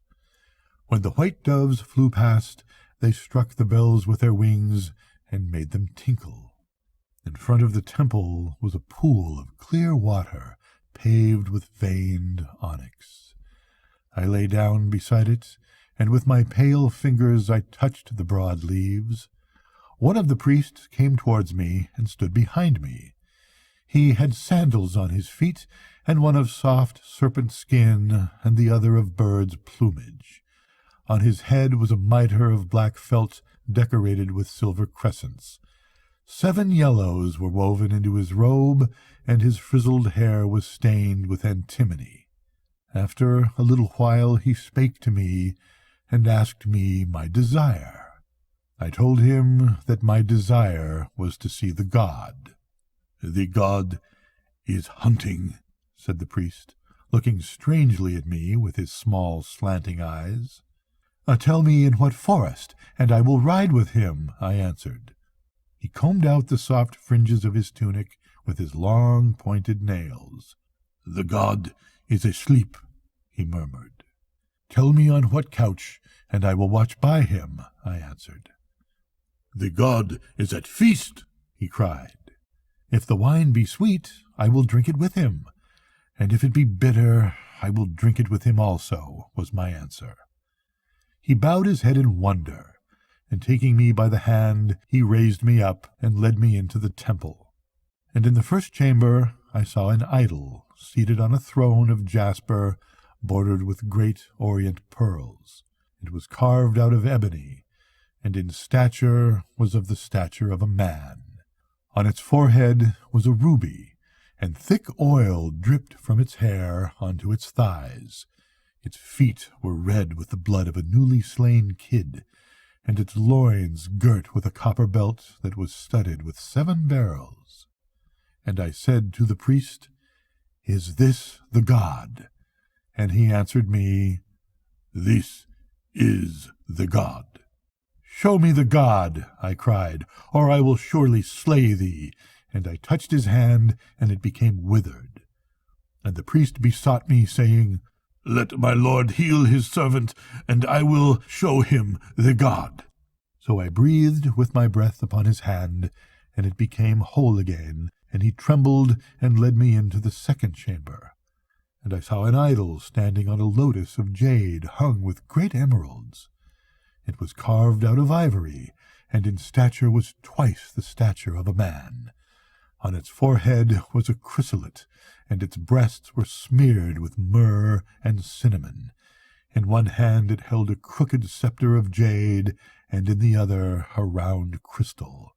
When the white doves flew past, they struck the bells with their wings and made them tinkle. In front of the temple was a pool of clear water, paved with veined onyx. I lay down beside it, and with my pale fingers I touched the broad leaves. One of the priests came towards me and stood behind me. He had sandals on his feet, and one of soft serpent skin, and the other of bird's plumage. On his head was a mitre of black felt decorated with silver crescents. 7 yellows were woven into his robe, and his frizzled hair was stained with antimony. After a little while he spake to me, and asked me my desire. I told him that my desire was to see the god. "The god is hunting," said the priest, looking strangely at me with his small slanting eyes. "Tell me in what forest, and I will ride with him," I answered. He combed out the soft fringes of his tunic with his long pointed nails. "The god is asleep," he murmured. "Tell me on what couch, and I will watch by him," I answered. "The god is at feast," he cried. "If the wine be sweet, I will drink it with him, and if it be bitter, I will drink it with him also," was my answer. He bowed his head in wonder, and taking me by the hand, he raised me up and led me into the temple. And in the first chamber I saw an idol seated on a throne of jasper bordered with great orient pearls. It was carved out of ebony, and in stature was of the stature of a man. On its forehead was a ruby, and thick oil dripped from its hair onto its thighs. Its feet were red with the blood of a newly slain kid, and its loins girt with a copper belt that was studded with 7 beryls. And I said to the priest, "Is this the god?" And he answered me, "This is the god." "Show me the god," I cried, "or I will surely slay thee." And I touched his hand, and it became withered. And the priest besought me, saying, "Let my lord heal his servant, and I will show him the god." So I breathed with my breath upon his hand, and it became whole again, and he trembled and led me into the second chamber. And I saw an idol standing on a lotus of jade hung with great emeralds. It was carved out of ivory, and in stature was twice the stature of a man. On its forehead was a chrysolite, and its breasts were smeared with myrrh and cinnamon. In one hand it held a crooked scepter of jade, and in the other a round crystal.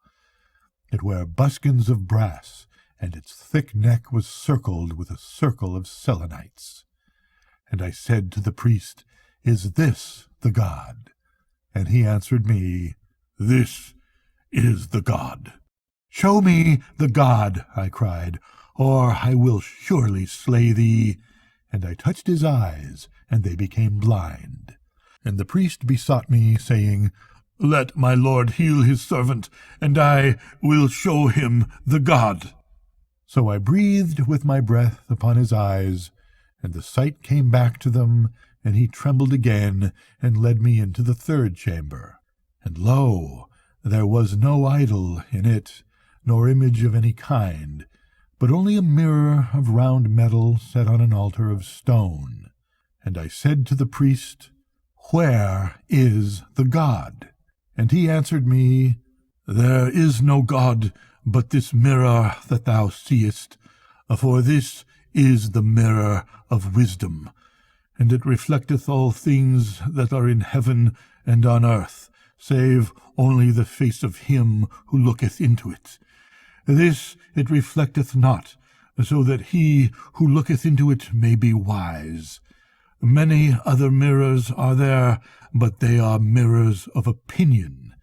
It wore buskins of brass, and its thick neck was circled with a circle of selenites. And I said to the priest, "Is this the god?" And he answered me, "This is the god." "Show me the god," I cried, "or I will surely slay thee." And I touched his eyes, and they became blind. And the priest besought me, saying, "Let my lord heal his servant, and I will show him the god." So I breathed with my breath upon his eyes, and the sight came back to them, and he trembled again, and led me into the third chamber. And lo, there was no idol in it, nor image of any kind, but only a mirror of round metal set on an altar of stone. And I said to the priest, "Where is the god?" And he answered me, "There is no god but this mirror that thou seest, for this is the mirror of wisdom, and it reflecteth all things that are in heaven and on earth, save only the face of him who looketh into it. This it reflecteth not, so that he who looketh into it may be wise. Many other mirrors are there, but they are mirrors of opinion.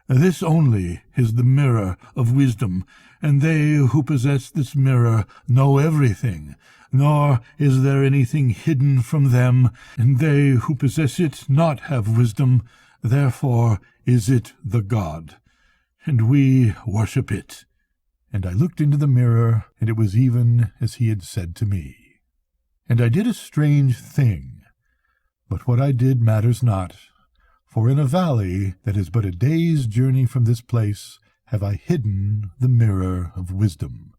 This only is the mirror of wisdom, and they who possess this mirror know everything, nor is there anything hidden from them, and they who possess it not have wisdom, therefore is it the god, and we worship it." And I looked into the mirror, and it was even as he had said to me. And I did a strange thing, but what I did matters not, for in a valley that is but a day's journey from this place have I hidden the mirror of wisdom.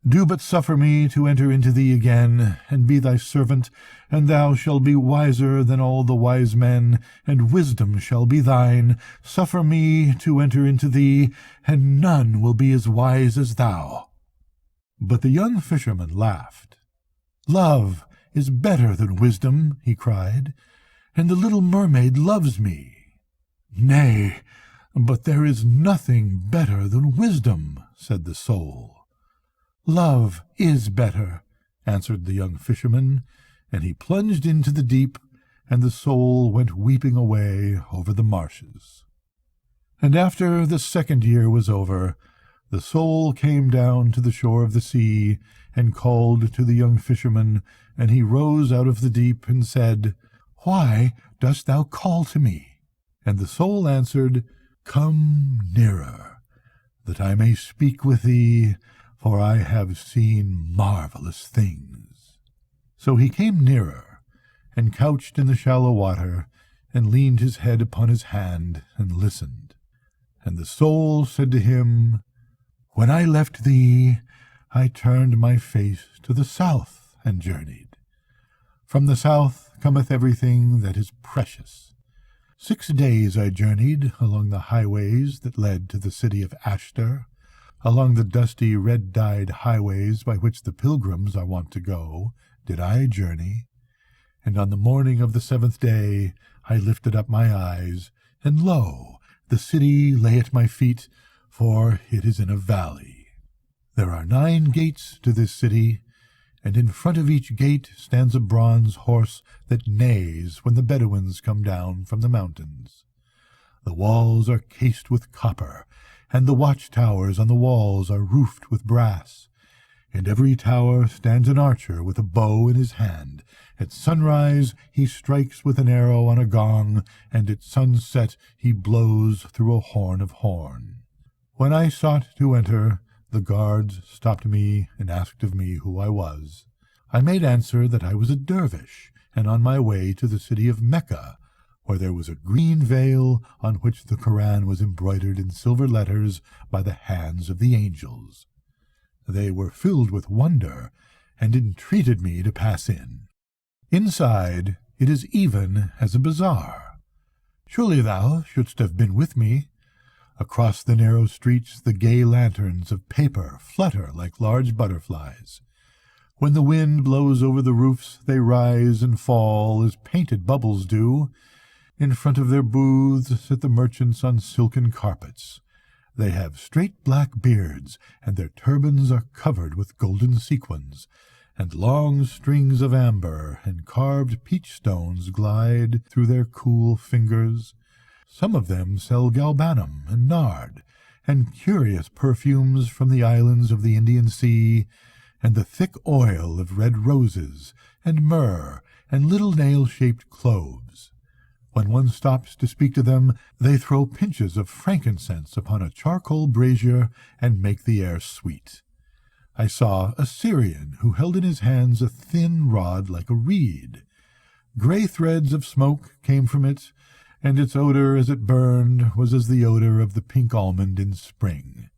Do but suffer me to enter into thee again, and be thy servant, and thou shalt be wiser than all the wise men, and wisdom shall be thine. Suffer me to enter into thee, and none will be as wise as thou." But the young fisherman laughed. "Love is better than wisdom," he cried, "and the little mermaid loves me." "Nay, but there is nothing better than wisdom," said the soul. "Love is better," answered the young fisherman, and he plunged into the deep, and the soul went weeping away over the marshes. And after the 2nd year was over, the soul came down to the shore of the sea, and called to the young fisherman, and he rose out of the deep, and said, "Why dost thou call to me?" And the soul answered, "Come nearer, that I may speak with thee, for I have seen marvelous things." So he came nearer, and couched in the shallow water, and leaned his head upon his hand, and listened. And the soul said to him, "When I left thee, I turned my face to the south, and journeyed. From the south cometh everything that is precious. 6 days I journeyed along the highways that led to the city of Ashtar, along the dusty red-dyed highways by which the pilgrims are wont to go, did I journey. And on the morning of the 7th day I lifted up my eyes, and lo, the city lay at my feet, for it is in a valley. There are 9 gates to this city, and in front of each gate stands a bronze horse that neighs when the Bedouins come down from the mountains. The walls are cased with copper, and the watchtowers on the walls are roofed with brass. In every tower stands an archer with a bow in his hand. At sunrise he strikes with an arrow on a gong, and at sunset he blows through a horn of horn. When I sought to enter, the guards stopped me and asked of me who I was. I made answer that I was a dervish, and on my way to the city of Mecca, where there was a green veil on which the Koran was embroidered in silver letters by the hands of the angels. They were filled with wonder, and entreated me to pass in. Inside it is even as a bazaar. Surely thou shouldst have been with me. Across the narrow streets the gay lanterns of paper flutter like large butterflies. When the wind blows over the roofs they rise and fall as painted bubbles do. In front of their booths sit the merchants on silken carpets. They have straight black beards, and their turbans are covered with golden sequins, and long strings of amber and carved peach stones glide through their cool fingers. Some of them sell galbanum and nard, and curious perfumes from the islands of the Indian Sea, and the thick oil of red roses, and myrrh, and little nail-shaped cloves. When one stops to speak to them, they throw pinches of frankincense upon a charcoal brazier and make the air sweet. I saw a Syrian who held in his hands a thin rod like a reed. Grey threads of smoke came from it, and its odor as it burned was as the odor of the pink almond in spring.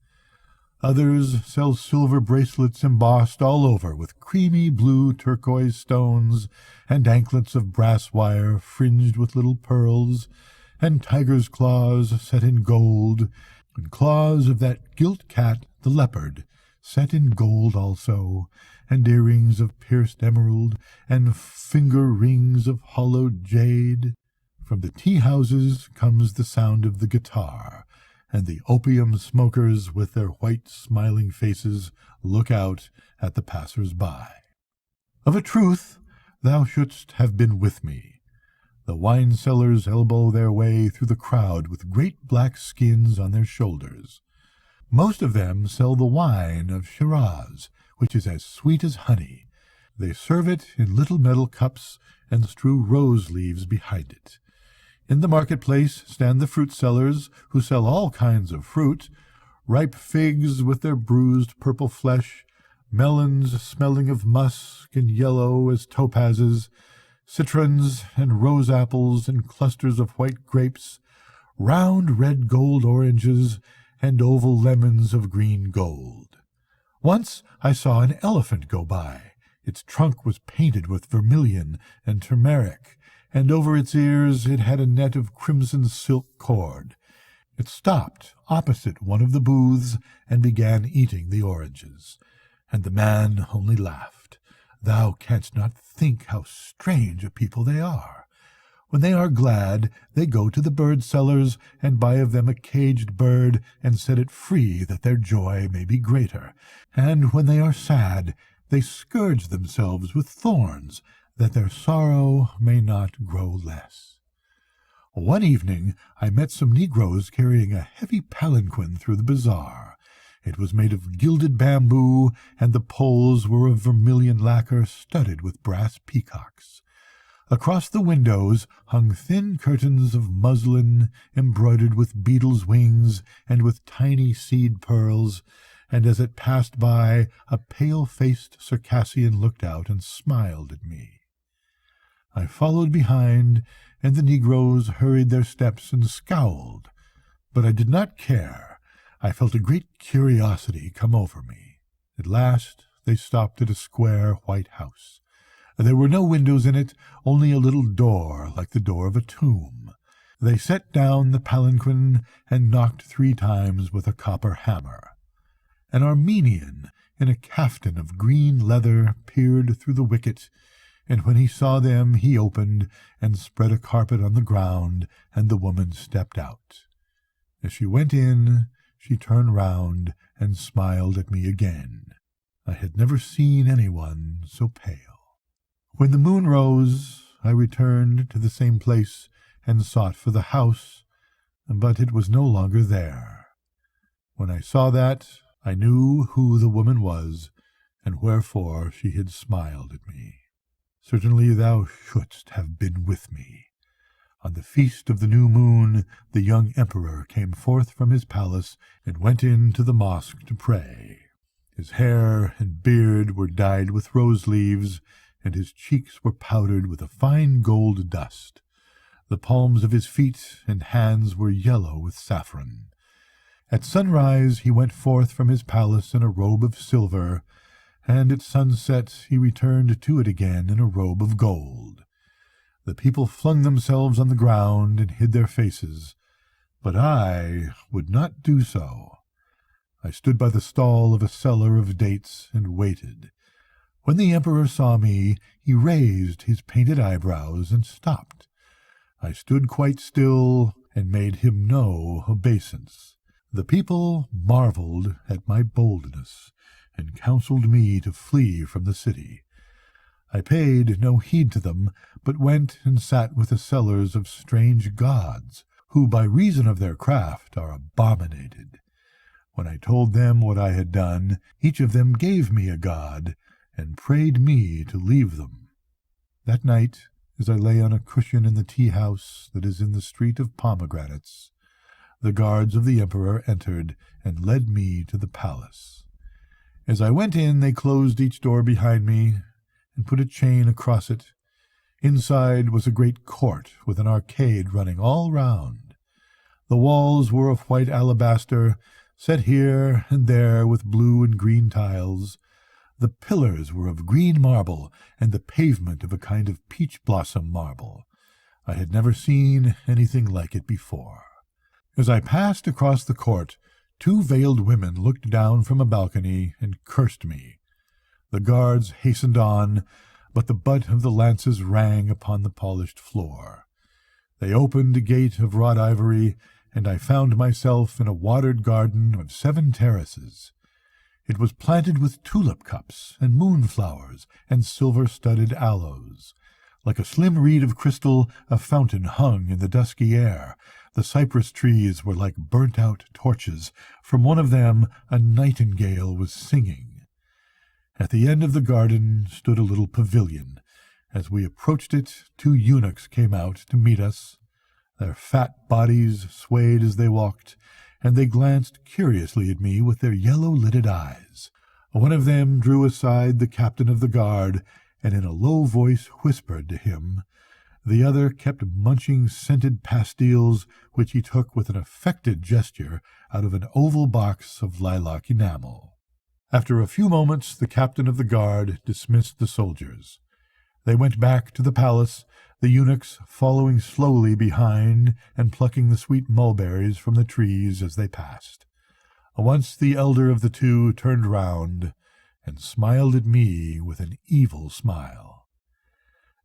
Others sell silver bracelets embossed all over with creamy blue turquoise stones, and anklets of brass wire fringed with little pearls, and tiger's claws set in gold, and claws of that gilt cat, the leopard, set in gold also, and earrings of pierced emerald, and finger rings of hollowed jade. From the tea-houses comes the sound of the guitar, and the opium smokers with their white smiling faces look out at the passers-by. Of a truth, thou shouldst have been with me. The wine-sellers elbow their way through the crowd with great black skins on their shoulders. Most of them sell the wine of Shiraz, which is as sweet as honey. They serve it in little metal cups and strew rose leaves behind it. In the marketplace stand the fruit sellers, who sell all kinds of fruit, ripe figs with their bruised purple flesh, melons smelling of musk and yellow as topazes, citrons and rose apples and clusters of white grapes, round red gold oranges, and oval lemons of green gold. Once I saw an elephant go by. Its trunk was painted with vermilion and turmeric, and over its ears it had a net of crimson silk cord. It stopped opposite one of the booths and began eating the oranges, and the man only laughed. Thou canst not think how strange a people they are. When they are glad, they go to the bird-sellers and buy of them a caged bird and set it free that their joy may be greater. And when they are sad, they scourge themselves with thorns, that their sorrow may not grow less. One evening I met some negroes carrying a heavy palanquin through the bazaar. It was made of gilded bamboo, and the poles were of vermilion lacquer studded with brass peacocks. Across the windows hung thin curtains of muslin embroidered with beetles' wings and with tiny seed pearls, and as it passed by, a pale-faced Circassian looked out and smiled at me. I followed behind, and the negroes hurried their steps and scowled, but I did not care. I felt a great curiosity come over me. At last they stopped at a square white house. There were no windows in it, only a little door like the door of a tomb. They set down the palanquin and knocked 3 times with a copper hammer. An Armenian in a caftan of green leather peered through the wicket, and when he saw them he opened and spread a carpet on the ground, and the woman stepped out. As she went in, she turned round and smiled at me again. I had never seen anyone so pale. When the moon rose, I returned to the same place and sought for the house, but it was no longer there. When I saw that, I knew who the woman was, and wherefore she had smiled at me. Certainly thou shouldst have been with me. On the feast of the new moon, the young emperor came forth from his palace and went into the mosque to pray. His hair and beard were dyed with rose leaves, and his cheeks were powdered with a fine gold dust. The palms of his feet and hands were yellow with saffron. At sunrise he went forth from his palace in a robe of silver, and at sunset he returned to it again in a robe of gold. The people flung themselves on the ground and hid their faces, but I would not do so. I stood by the stall of a seller of dates and waited. When the emperor saw me, he raised his painted eyebrows and stopped. I stood quite still and made him no obeisance. The people marveled at my boldness, and counseled me to flee from the city. I paid no heed to them, but went and sat with the sellers of strange gods, who by reason of their craft are abominated. When I told them what I had done, each of them gave me a god, and prayed me to leave them. That night, as I lay on a cushion in the tea-house that is in the street of pomegranates, the guards of the emperor entered and led me to the palace. As I went in, they closed each door behind me and put a chain across it. Inside was a great court with an arcade running all round. The walls were of white alabaster, set here and there with blue and green tiles. The pillars were of green marble, and the pavement of a kind of peach-blossom marble. I had never seen anything like it before. As I passed across the court, 2 veiled women looked down from a balcony and cursed me. The guards hastened on, but the butt of the lances rang upon the polished floor. They opened a gate of wrought ivory, and I found myself in a watered garden of 7 terraces. It was planted with tulip cups and moonflowers and silver-studded aloes. Like a slim reed of crystal, a fountain hung in the dusky air. The cypress trees were like burnt-out torches. From one of them a nightingale was singing. At the end of the garden stood a little pavilion. As we approached it, 2 eunuchs came out to meet us. Their fat bodies swayed as they walked, and they glanced curiously at me with their yellow-lidded eyes. One of them drew aside the captain of the guard, and in a low voice whispered to him. The other kept munching scented pastilles, which he took with an affected gesture out of an oval box of lilac enamel. After a few moments, the captain of the guard dismissed the soldiers. They went back to the palace, the eunuchs following slowly behind and plucking the sweet mulberries from the trees as they passed. Once the elder of the 2 turned round and smiled at me with an evil smile.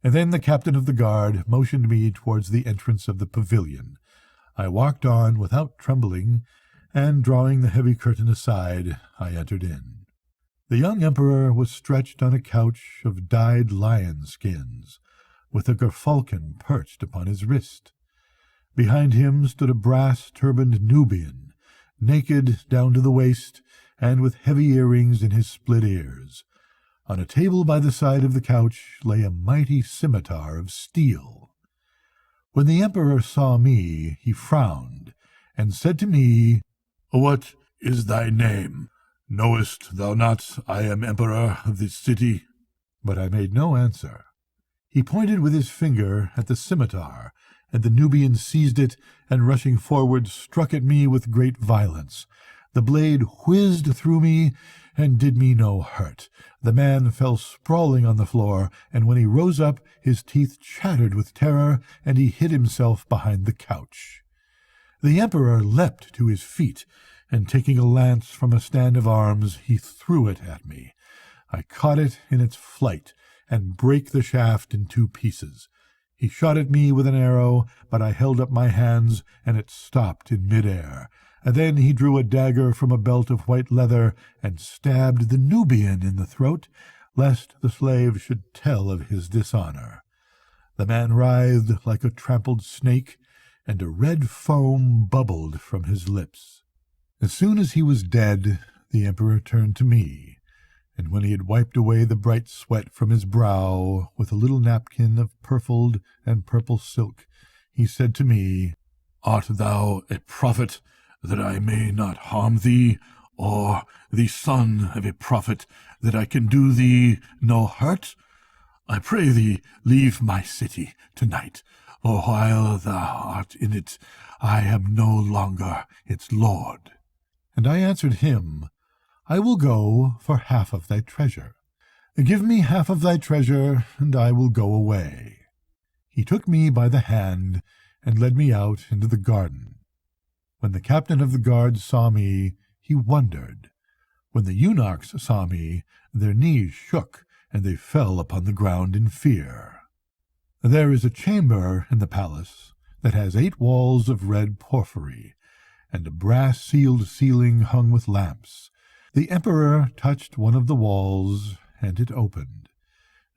And then the captain of the guard motioned me towards the entrance of the pavilion. I walked on without trembling, and drawing the heavy curtain aside, I entered in. The young emperor was stretched on a couch of dyed lion skins, with a gerfalcon perched upon his wrist. Behind him stood a brass-turbaned Nubian, naked down to the waist, and with heavy earrings in his split ears. On a table by the side of the couch lay a mighty scimitar of steel. When the emperor saw me, he frowned, and said to me, "What is thy name? Knowest thou not I am emperor of this city?" But I made no answer. He pointed with his finger at the scimitar, and the Nubian seized it, and rushing forward struck at me with great violence. The blade whizzed through me, and did me no hurt. The man fell sprawling on the floor, and when he rose up, his teeth chattered with terror, and he hid himself behind the couch. The emperor leapt to his feet, and taking a lance from a stand of arms, he threw it at me. I caught it in its flight, and brake the shaft in 2 pieces. He shot at me with an arrow, but I held up my hands, and it stopped in mid-air. And then he drew a dagger from a belt of white leather, and stabbed the Nubian in the throat, lest the slave should tell of his dishonor. The man writhed like a trampled snake, and a red foam bubbled from his lips. As soon as he was dead, the emperor turned to me, and when he had wiped away the bright sweat from his brow with a little napkin of purfled and purple silk, he said to me, "Art thou a prophet, that I may not harm thee, or the son of a prophet, that I can do thee no hurt? I pray thee, leave my city tonight, or while thou art in it, I am no longer its lord." And I answered him, "I will go for half of thy treasure. Give me half of thy treasure, and I will go away." He took me by the hand, and led me out into the garden. When the captain of the guard saw me, he wondered. When the eunuchs saw me, their knees shook, and they fell upon the ground in fear. There is a chamber in the palace that has 8 walls of red porphyry, and a brass-sealed ceiling hung with lamps. The emperor touched one of the walls, and it opened,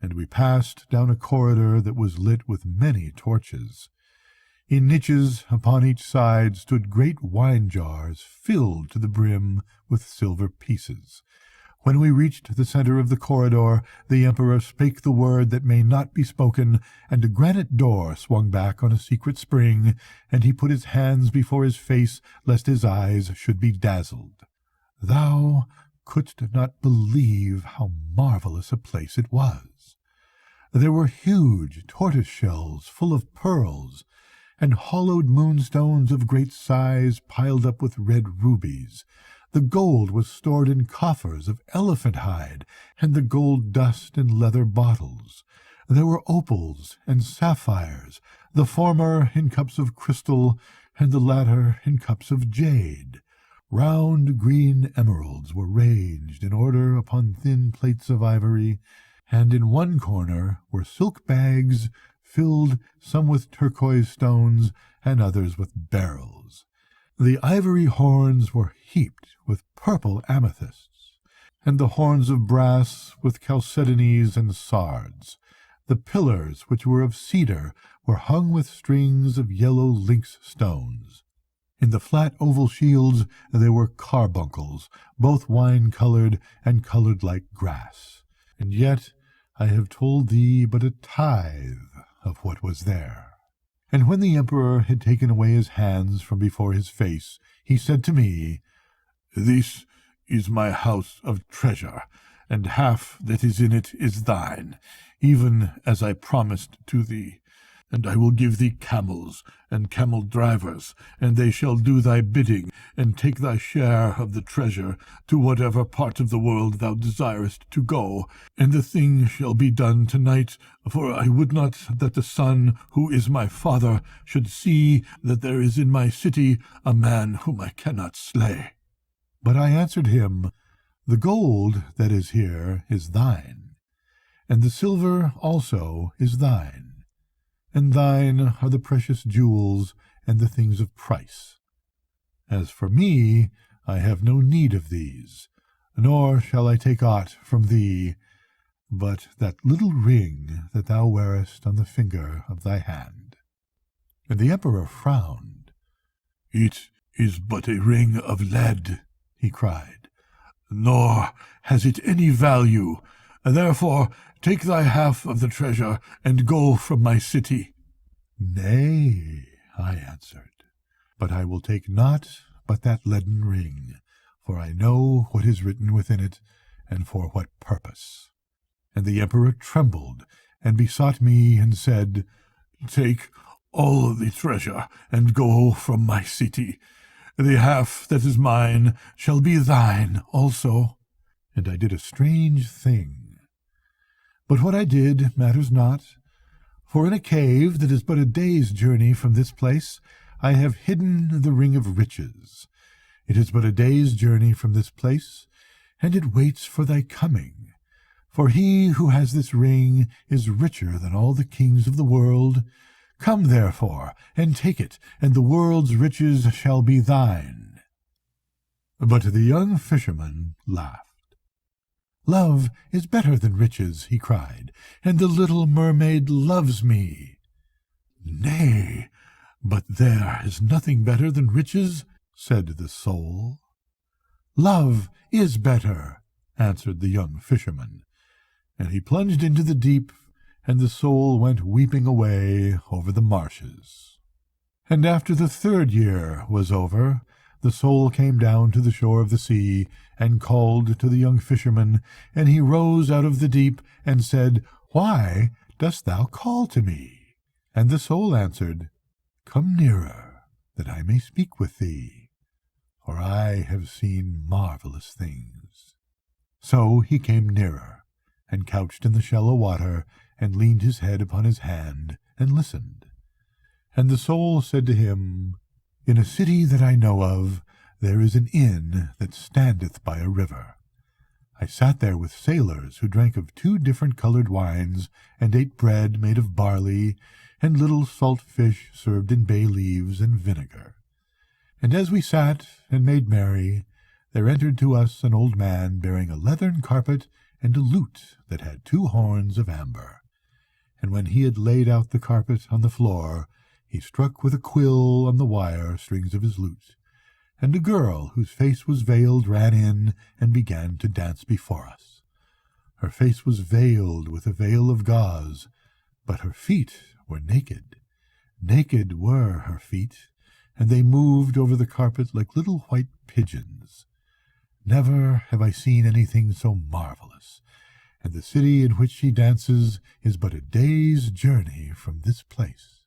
and we passed down a corridor that was lit with many torches. In niches upon each side stood great wine jars filled to the brim with silver pieces. When we reached the center of the corridor, the emperor spake the word that may not be spoken, and a granite door swung back on a secret spring, and he put his hands before his face, lest his eyes should be dazzled. Thou couldst not believe how marvelous a place it was. There were huge tortoise shells full of pearls, and hollowed moonstones of great size piled up with red rubies. The gold was stored in coffers of elephant hide, and the gold dust in leather bottles. There were opals and sapphires, the former in cups of crystal, and the latter in cups of jade. Round green emeralds were ranged in order upon thin plates of ivory, and in one corner were silk bags filled, some with turquoise stones, and others with beryls. The ivory horns were heaped with purple amethysts, and the horns of brass with chalcedonies and sards. The pillars, which were of cedar, were hung with strings of yellow lynx stones. In the flat oval shields there were carbuncles, both wine-colored and colored like grass. And yet I have told thee but a tithe of what was there. And when the emperor had taken away his hands from before his face, he said to me, This is my house of treasure, and half that is in it is thine, even as I promised to thee. And I will give thee camels and camel drivers, and they shall do thy bidding, and take thy share of the treasure to whatever part of the world thou desirest to go. And the thing shall be done tonight, for I would not that the son who is my father should see that there is in my city a man whom I cannot slay. But I answered him, The gold that is here is thine, and the silver also is thine. And thine are the precious jewels and the things of price. As for me, I have no need of these, nor shall I take aught from thee, but that little ring that thou wearest on the finger of thy hand. And the emperor frowned. It is but a ring of lead, he cried, nor has it any value. Therefore take thy half of the treasure, and go from my city. Nay, I answered, but I will take naught but that leaden ring, for I know what is written within it, and for what purpose. And the emperor trembled, and besought me, and said, Take all the treasure, and go from my city. The half that is mine shall be thine also. And I did a strange thing. But what I did matters not, for in a cave that is but a day's journey from this place I have hidden the ring of riches. It is but a day's journey from this place, and it waits for thy coming. For he who has this ring is richer than all the kings of the world. Come, therefore, and take it, and the world's riches shall be thine. But the young fisherman laughed. Love is better than riches, he cried, and the little mermaid loves me. Nay, but there is nothing better than riches, said the soul. Love is better, answered the young fisherman, and he plunged into the deep, and the soul went weeping away over the marshes. And after the 3rd year was over, the soul came down to the shore of the sea, and called to the young fisherman, and he rose out of the deep, and said, Why dost thou call to me? And the soul answered, Come nearer, that I may speak with thee, for I have seen marvelous things. So he came nearer, and couched in the shallow water, and leaned his head upon his hand, and listened. And the soul said to him, In a city that I know of, there is an inn that standeth by a river. I sat there with sailors who drank of 2 different colored wines, and ate bread made of barley, and little salt fish served in bay leaves and vinegar. And as we sat and made merry, there entered to us an old man bearing a leathern carpet and a lute that had 2 horns of amber. And when he had laid out the carpet on the floor, he struck with a quill on the wire strings of his lute, and a girl whose face was veiled ran in and began to dance before us. Her face was veiled with a veil of gauze, but her feet were naked. Naked were her feet, and they moved over the carpet like little white pigeons. Never have I seen anything so marvelous, and the city in which she dances is but a day's journey from this place.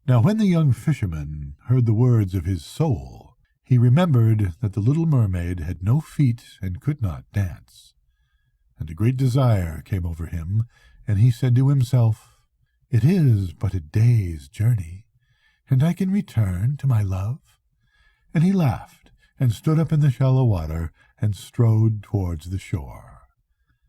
Now when the young fisherman heard the words of his soul, he remembered that the little mermaid had no feet and could not dance. And a great desire came over him, and he said to himself, "It is but a day's journey, and I can return to my love." And he laughed, and stood up in the shallow water, and strode towards the shore.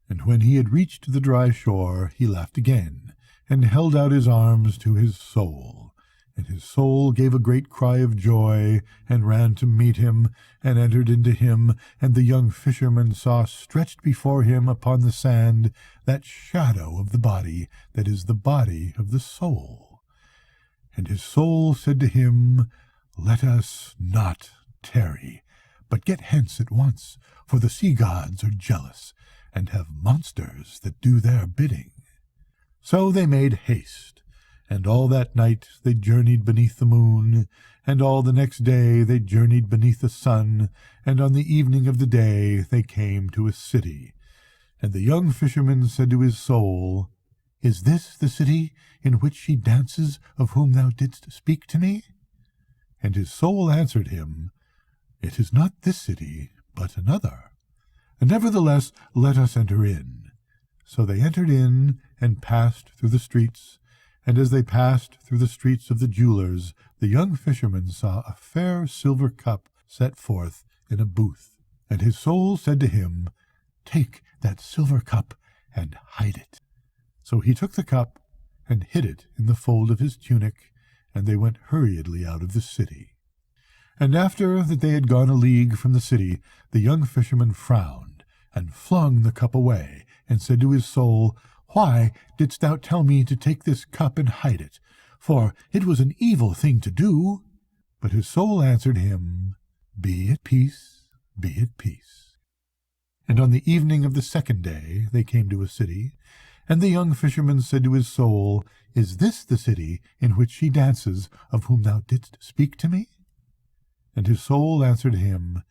And when he had reached the dry shore, he laughed again, and held out his arms to his soul. And his soul gave a great cry of joy, and ran to meet him, and entered into him, and the young fisherman saw stretched before him upon the sand that shadow of the body that is the body of the soul. And his soul said to him, "Let us not tarry, but get hence at once, for the sea-gods are jealous, and have monsters that do their bidding." So they made haste, and all that night they journeyed beneath the moon, and all the next day they journeyed beneath the sun, and on the evening of the day they came to a city. And the young fisherman said to his soul, "Is this the city in which she dances of whom thou didst speak to me?" And his soul answered him, "It is not this city, but another. Nevertheless, let us enter in." So they entered in, and passed through the streets, and as they passed through the streets of the jewelers, the young fisherman saw a fair silver cup set forth in a booth. And his soul said to him, "Take that silver cup, and hide it." So he took the cup, and hid it in the fold of his tunic, and they went hurriedly out of the city. And after that they had gone a league from the city, the young fisherman frowned, and flung the cup away, and said to his soul, "Why didst thou tell me to take this cup and hide it? For it was an evil thing to do." But his soul answered him, "Be at peace, be at peace." And on the evening of the second day they came to a city, and the young fisherman said to his soul, "Is this the city in which she dances of whom thou didst speak to me?" And his soul answered him,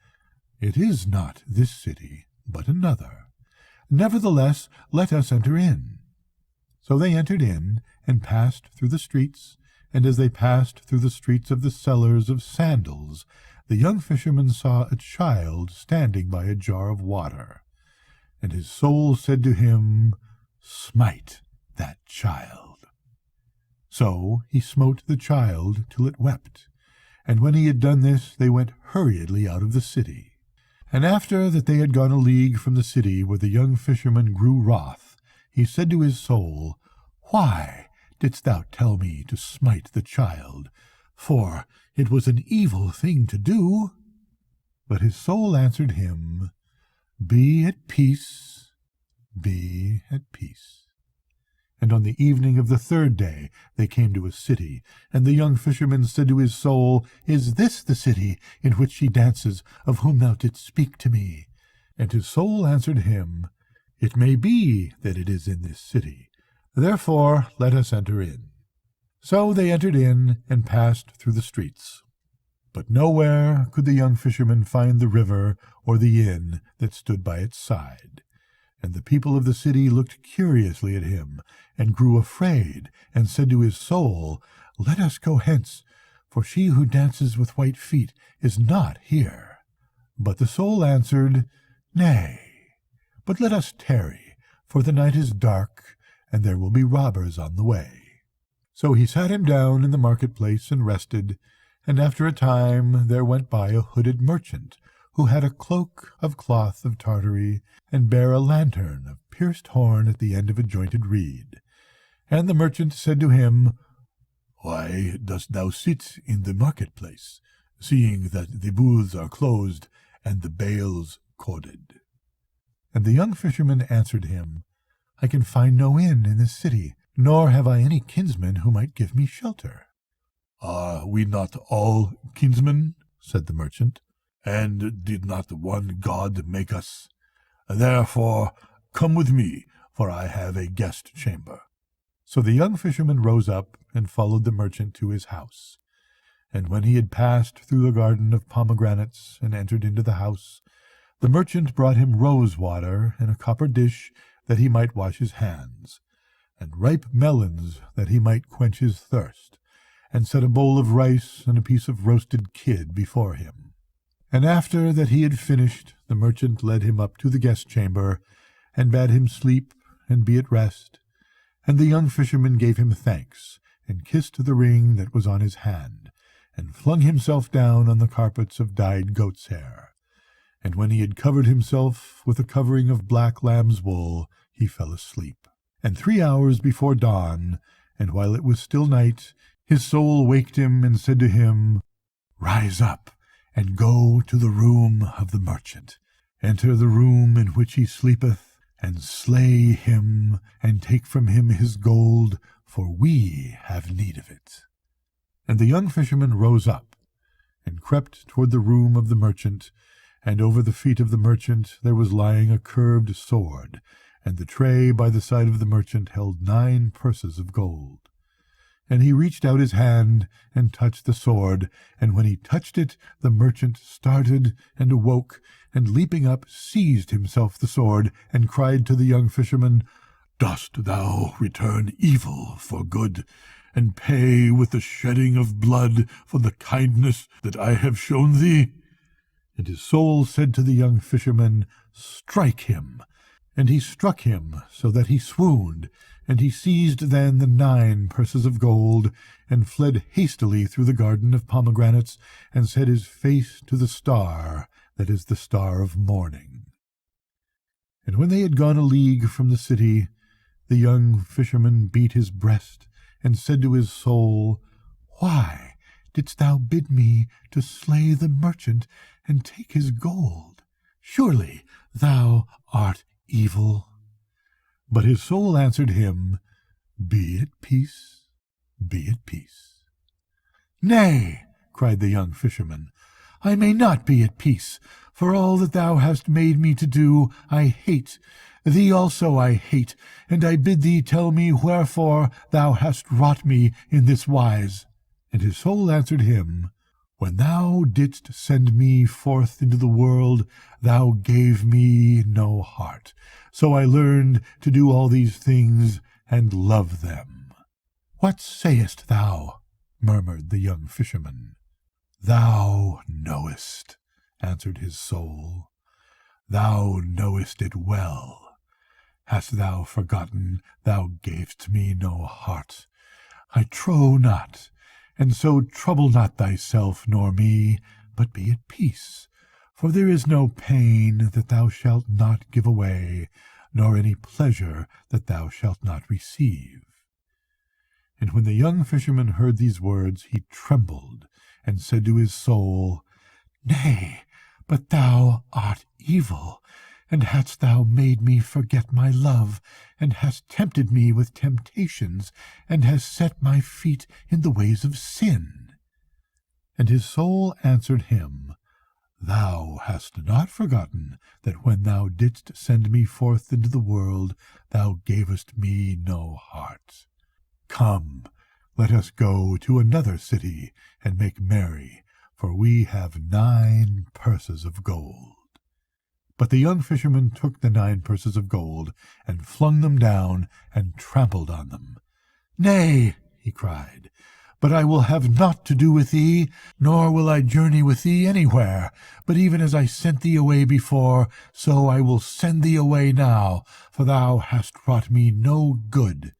"It is not this city, but another. Nevertheless, let us enter in." So they entered in, and passed through the streets, and as they passed through the streets of the sellers of sandals, the young fisherman saw a child standing by a jar of water. And his soul said to him, "Smite that child." So he smote the child till it wept. And when he had done this, they went hurriedly out of the city. And after that they had gone a league from the city where the young fisherman grew wroth, he said to his soul, "Why didst thou tell me to smite the child? For it was an evil thing to do." But his soul answered him, "Be at peace, be at peace." And on the evening of the third day they came to a city, and the young fisherman said to his soul, "Is this the city in which she dances, of whom thou didst speak to me?" And his soul answered him, "It may be that it is in this city. Therefore let us enter in." So they entered in, and passed through the streets. But nowhere could the young fisherman find the river or the inn that stood by its side. And the people of the city looked curiously at him, and grew afraid, and said to his soul, "Let us go hence, for she who dances with white feet is not here." But the soul answered, "Nay, but let us tarry, for the night is dark, and there will be robbers on the way." So he sat him down in the marketplace and rested, and after a time there went by a hooded merchant, who had a cloak of cloth of Tartary, and bare a lantern of pierced horn at the end of a jointed reed. And the merchant said to him, "Why dost thou sit in the marketplace, seeing that the booths are closed and the bales corded?" And the young fisherman answered him, "I can find no inn in this city, nor have I any kinsman who might give me shelter." "Are we not all kinsmen?" said the merchant. "And did not one God make us? Therefore come with me, for I have a guest chamber." So the young fisherman rose up and followed the merchant to his house. And when he had passed through the garden of pomegranates and entered into the house, the merchant brought him rose water in a copper dish that he might wash his hands, and ripe melons that he might quench his thirst, and set a bowl of rice and a piece of roasted kid before him. And after that he had finished, the merchant led him up to the guest chamber, and bade him sleep and be at rest. And the young fisherman gave him thanks, and kissed the ring that was on his hand, and flung himself down on the carpets of dyed goat's hair. And when he had covered himself with a covering of black lamb's wool, he fell asleep. And 3 hours before dawn, and while it was still night, his soul waked him and said to him, "Rise up, and go to the room of the merchant. Enter the room in which he sleepeth, and slay him, and take from him his gold, for we have need of it." And the young fisherman rose up, and crept toward the room of the merchant, and over the feet of the merchant there was lying a curved sword, and the tray by the side of the merchant held 9 purses of gold. And he reached out his hand and touched the sword, and when he touched it, the merchant started and awoke, and leaping up seized himself the sword, and cried to the young fisherman, "Dost thou return evil for good, and pay with the shedding of blood for the kindness that I have shown thee?" And his soul said to the young fisherman, "Strike him." And he struck him so that he swooned, and he seized then the 9 purses of gold, and fled hastily through the garden of pomegranates, and set his face to the star that is the star of morning. And when they had gone a league from the city, the young fisherman beat his breast, and said to his soul, "Why didst thou bid me to slay the merchant and take his gold? Surely thou art evil." But his soul answered him, "Be at peace, be at peace." "Nay," cried the young fisherman, "I may not be at peace, for all that thou hast made me to do I hate. Thee also I hate, and I bid thee tell me wherefore thou hast wrought me in this wise." And his soul answered him, "When thou didst send me forth into the world, thou gave me no heart. So I learned to do all these things, and love them." "What sayest thou?" murmured the young fisherman. "Thou knowest," answered his soul. "Thou knowest it well. Hast thou forgotten thou gavest me no heart? I trow not. And so trouble not thyself nor me, but be at peace. For there is no pain that thou shalt not give away, nor any pleasure that thou shalt not receive." And when the young fisherman heard these words, he trembled, and said to his soul, "Nay, but thou art evil, and hadst thou made me forget my love, and hast tempted me with temptations, and hast set my feet in the ways of sin." And his soul answered him, "Thou hast not forgotten that when thou didst send me forth into the world, thou gavest me no heart. Come, let us go to another city, and make merry, for we have 9 purses of gold." But the young fisherman took the 9 purses of gold, and flung them down, and trampled on them. "Nay," he cried, "but I will have naught to do with thee, nor will I journey with thee anywhere. But even as I sent thee away before, so I will send thee away now, for thou hast wrought me no good."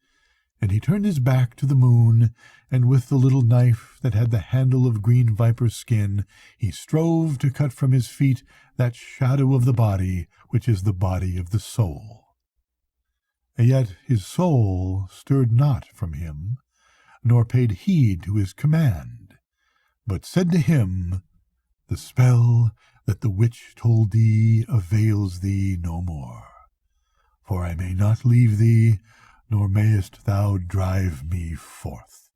And he turned his back to the moon, and with the little knife that had the handle of green viper's skin, he strove to cut from his feet that shadow of the body which is the body of the soul. Yet his soul stirred not from him, nor paid heed to his command, but said to him, "The spell that the witch told thee avails thee no more, for I may not leave thee, nor mayest thou drive me forth.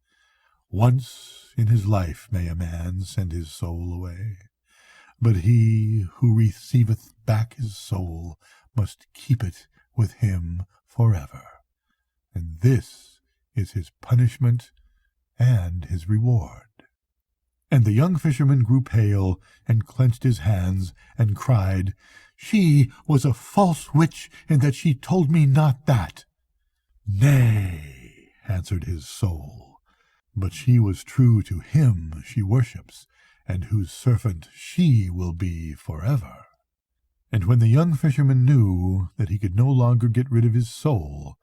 Once in his life may a man send his soul away, but he who receiveth back his soul must keep it with him forever. And this is his punishment and his reward. And the young fisherman grew pale, and clenched his hands, and cried, She was a false witch, in that she told me not that. Nay, answered his soul, but she was true to him she worships, and whose servant she will be forever. And when the young fisherman knew that he could no longer get rid of his soul,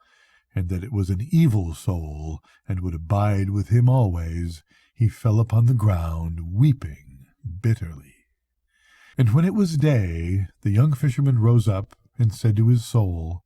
and that it was an evil soul, and would abide with him always, he fell upon the ground, weeping bitterly. And when it was day, the young fisherman rose up, and said to his soul,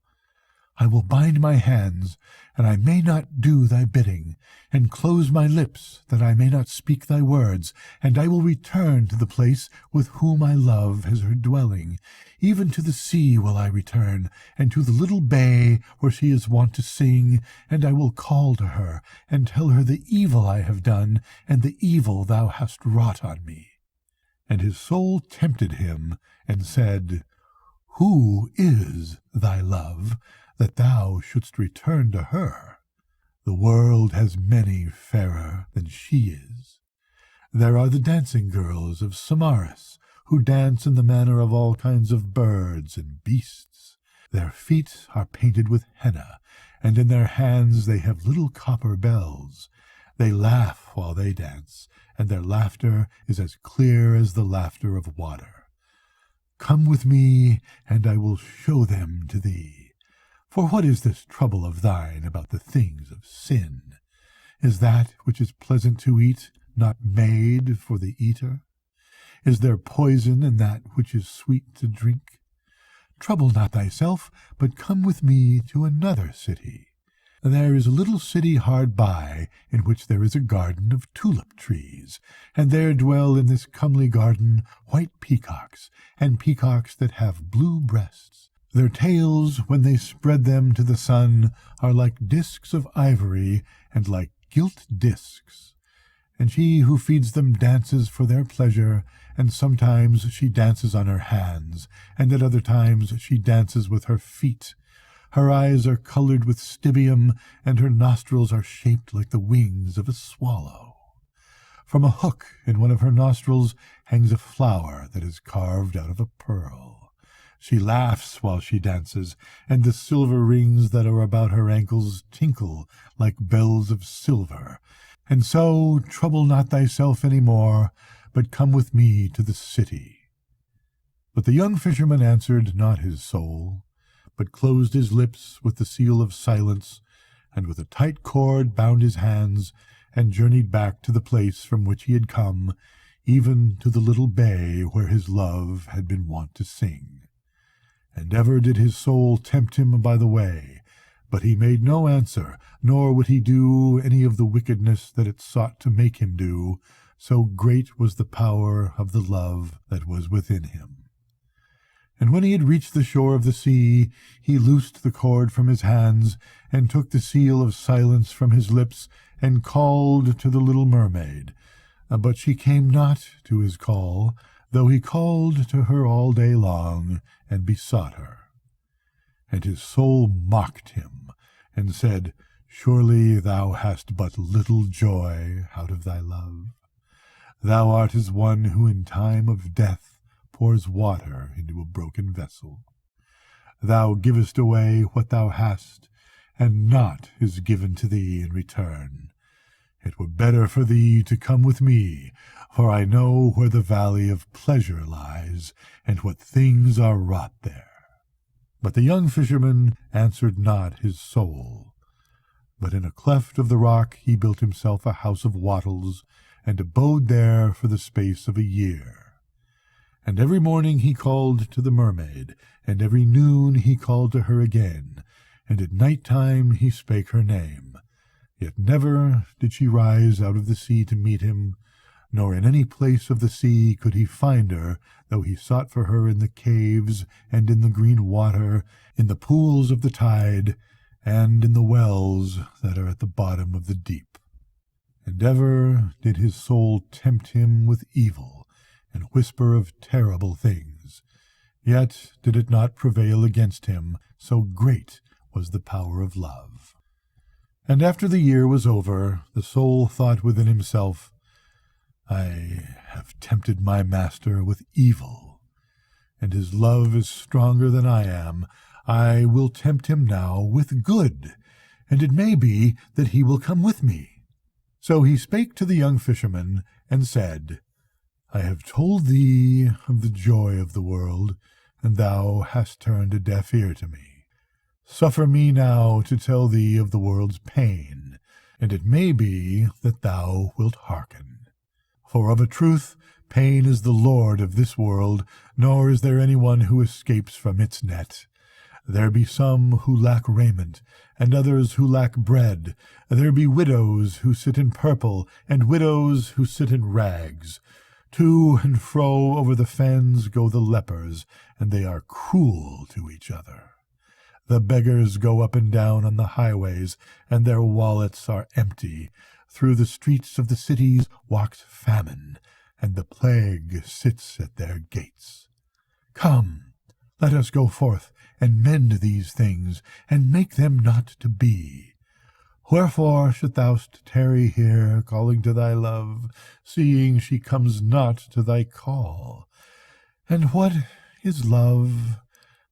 I will bind my hands, and I may not do thy bidding, and close my lips, that I may not speak thy words, and I will return to the place with whom I love as her dwelling. Even to the sea will I return, and to the little bay where she is wont to sing, and I will call to her, and tell her the evil I have done, and the evil thou hast wrought on me. And his soul tempted him, and said, Who is thy love, that thou shouldst return to her? The world has many fairer than she is. There are the dancing girls of Samaris, who dance in the manner of all kinds of birds and beasts. Their feet are painted with henna, and in their hands they have little copper bells. They laugh while they dance, and their laughter is as clear as the laughter of water. Come with me, and I will show them to thee. For what is this trouble of thine about the things of sin? Is that which is pleasant to eat not made for the eater? Is there poison in that which is sweet to drink? Trouble not thyself, but come with me to another city. There is a little city hard by, in which there is a garden of tulip trees, and there dwell in this comely garden white peacocks, and peacocks that have blue breasts. Their tails, when they spread them to the sun, are like disks of ivory, and like gilt disks. And she who feeds them dances for their pleasure, and sometimes she dances on her hands, and at other times she dances with her feet. Her eyes are colored with stibium, and her nostrils are shaped like the wings of a swallow. From a hook in one of her nostrils hangs a flower that is carved out of a pearl. She laughs while she dances, and the silver rings that are about her ankles tinkle like bells of silver. And so trouble not thyself any more, but come with me to the city. But the young fisherman answered not his soul, but closed his lips with the seal of silence, and with a tight cord bound his hands, and journeyed back to the place from which he had come, even to the little bay where his love had been wont to sing. And ever did his soul tempt him by the way, but he made no answer, nor would he do any of the wickedness that it sought to make him do, so great was the power of the love that was within him. And when he had reached the shore of the sea, he loosed the cord from his hands, and took the seal of silence from his lips, and called to the little mermaid. But she came not to his call, though he called to her all day long, and besought her. And his soul mocked him, and said, Surely thou hast but little joy out of thy love. Thou art as one who in time of death pours water into a broken vessel. Thou givest away what thou hast, and naught is given to thee in return. It were better for thee to come with me, for I know where the valley of pleasure lies, and what things are wrought there. But the young fisherman answered not his soul, but in a cleft of the rock he built himself a house of wattles, and abode there for the space of a year. And every morning he called to the mermaid, and every noon he called to her again, and at night time he spake her name. Yet never did she rise out of the sea to meet him, nor in any place of the sea could he find her, though he sought for her in the caves, and in the green water, in the pools of the tide, and in the wells that are at the bottom of the deep. and ever did his soul tempt him with evil, and whisper of terrible things. Yet did it not prevail against him, so great was the power of love. And after the year was over, the soul thought within himself, I have tempted my master with evil, and his love is stronger than I am. I will tempt him now with good, and it may be that he will come with me. So he spake to the young fisherman, and said, I have told thee of the joy of the world, and thou hast turned a deaf ear to me. Suffer me now to tell thee of the world's pain, and it may be that thou wilt hearken. For of a truth pain is the lord of this world, nor is there any one who escapes from its net. There be some who lack raiment, and others who lack bread. There be widows who sit in purple, and widows who sit in rags. To and fro over the fens go the lepers, and they are cruel to each other. The beggars go up and down on the highways, and their wallets are empty. Through the streets of the cities walks famine, and the plague sits at their gates. Come, let us go forth, and mend these things, and make them not to be. Wherefore shouldst thou tarry here, calling to thy love, seeing she comes not to thy call? And what is love,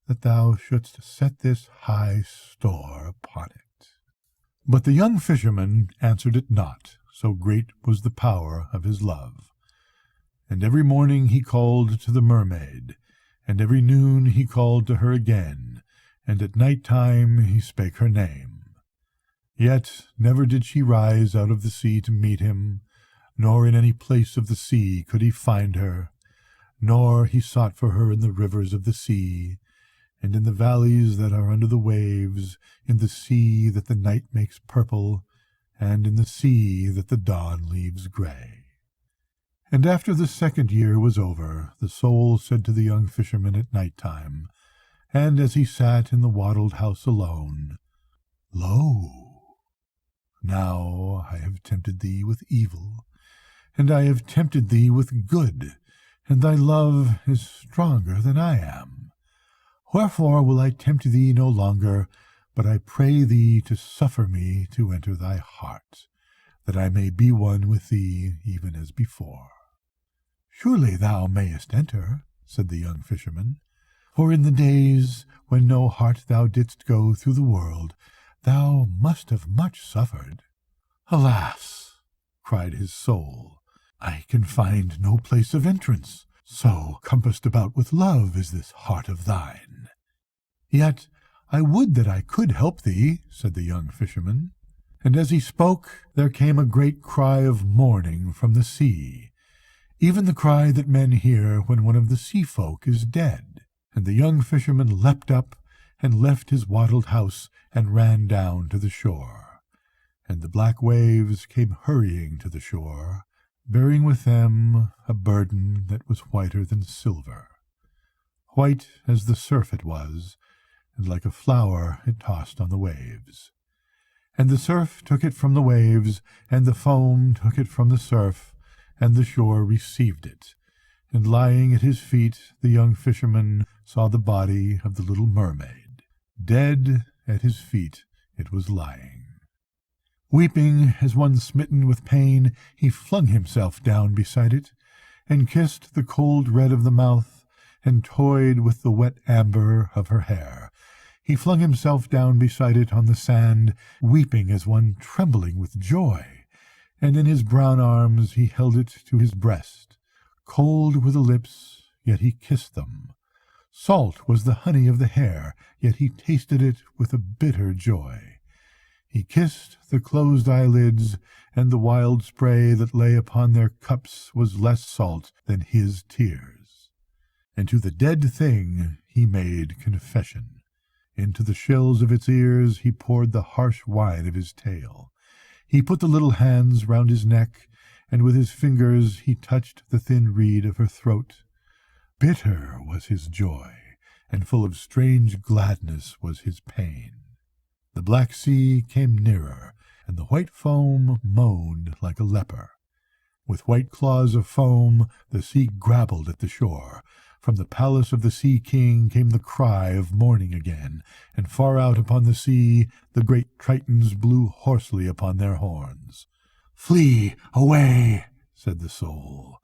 that thou shouldst set this high store upon it? But the young fisherman answered it not, so great was the power of his love. And every morning he called to the mermaid, and every noon he called to her again, and at night time he spake her name. Yet never did she rise out of the sea to meet him, nor in any place of the sea could he find her, nor he sought for her in the rivers of the sea, and in the valleys that are under the waves, in the sea that the night makes purple, and in the sea that the dawn leaves grey. And after the 2nd year was over, the soul said to the young fisherman at night time, and as he sat in the wattled house alone, Lo, now I have tempted thee with evil, and I have tempted thee with good, and thy love is stronger than I am. Wherefore will I tempt thee no longer, but I pray thee to suffer me to enter thy heart, that I may be one with thee even as before. Surely thou mayest enter, said the young fisherman, for in the days when no heart thou didst go through the world, thou must have much suffered. Alas, cried his soul, I can find no place of entrance, so compassed about with love is this heart of thine. Yet I would that I could help thee, said the young fisherman. And as he spoke, there came a great cry of mourning from the sea, even the cry that men hear when one of the sea folk is dead. And the young fisherman leapt up, and left his wattled house, and ran down to the shore. And the black waves came hurrying to the shore, bearing with them a burden that was whiter than silver. White as the surf it was, and like a flower it tossed on the waves. And the surf took it from the waves, and the foam took it from the surf, and the shore received it. And lying at his feet, the young fisherman saw the body of the little mermaid. Dead at his feet it was lying. Weeping as one smitten with pain, he flung himself down beside it, and kissed the cold red of the mouth, and toyed with the wet amber of her hair. He flung himself down beside it on the sand, weeping as one trembling with joy, and in his brown arms he held it to his breast. Cold were the lips, yet he kissed them. Salt was the honey of the hair, yet he tasted it with a bitter joy. He kissed the closed eyelids, and the wild spray that lay upon their cups was less salt than his tears. And to the dead thing he made confession. Into the shells of its ears he poured the harsh wine of his tale. He put the little hands round his neck, and with his fingers he touched the thin reed of her throat. Bitter was his joy, and full of strange gladness was his pain. The black sea came nearer, and the white foam moaned like a leper. With white claws of foam the sea grappled at the shore. From the palace of the Sea King came the cry of mourning again, and far out upon the sea the great Tritons blew hoarsely upon their horns. "Flee away," said the soul.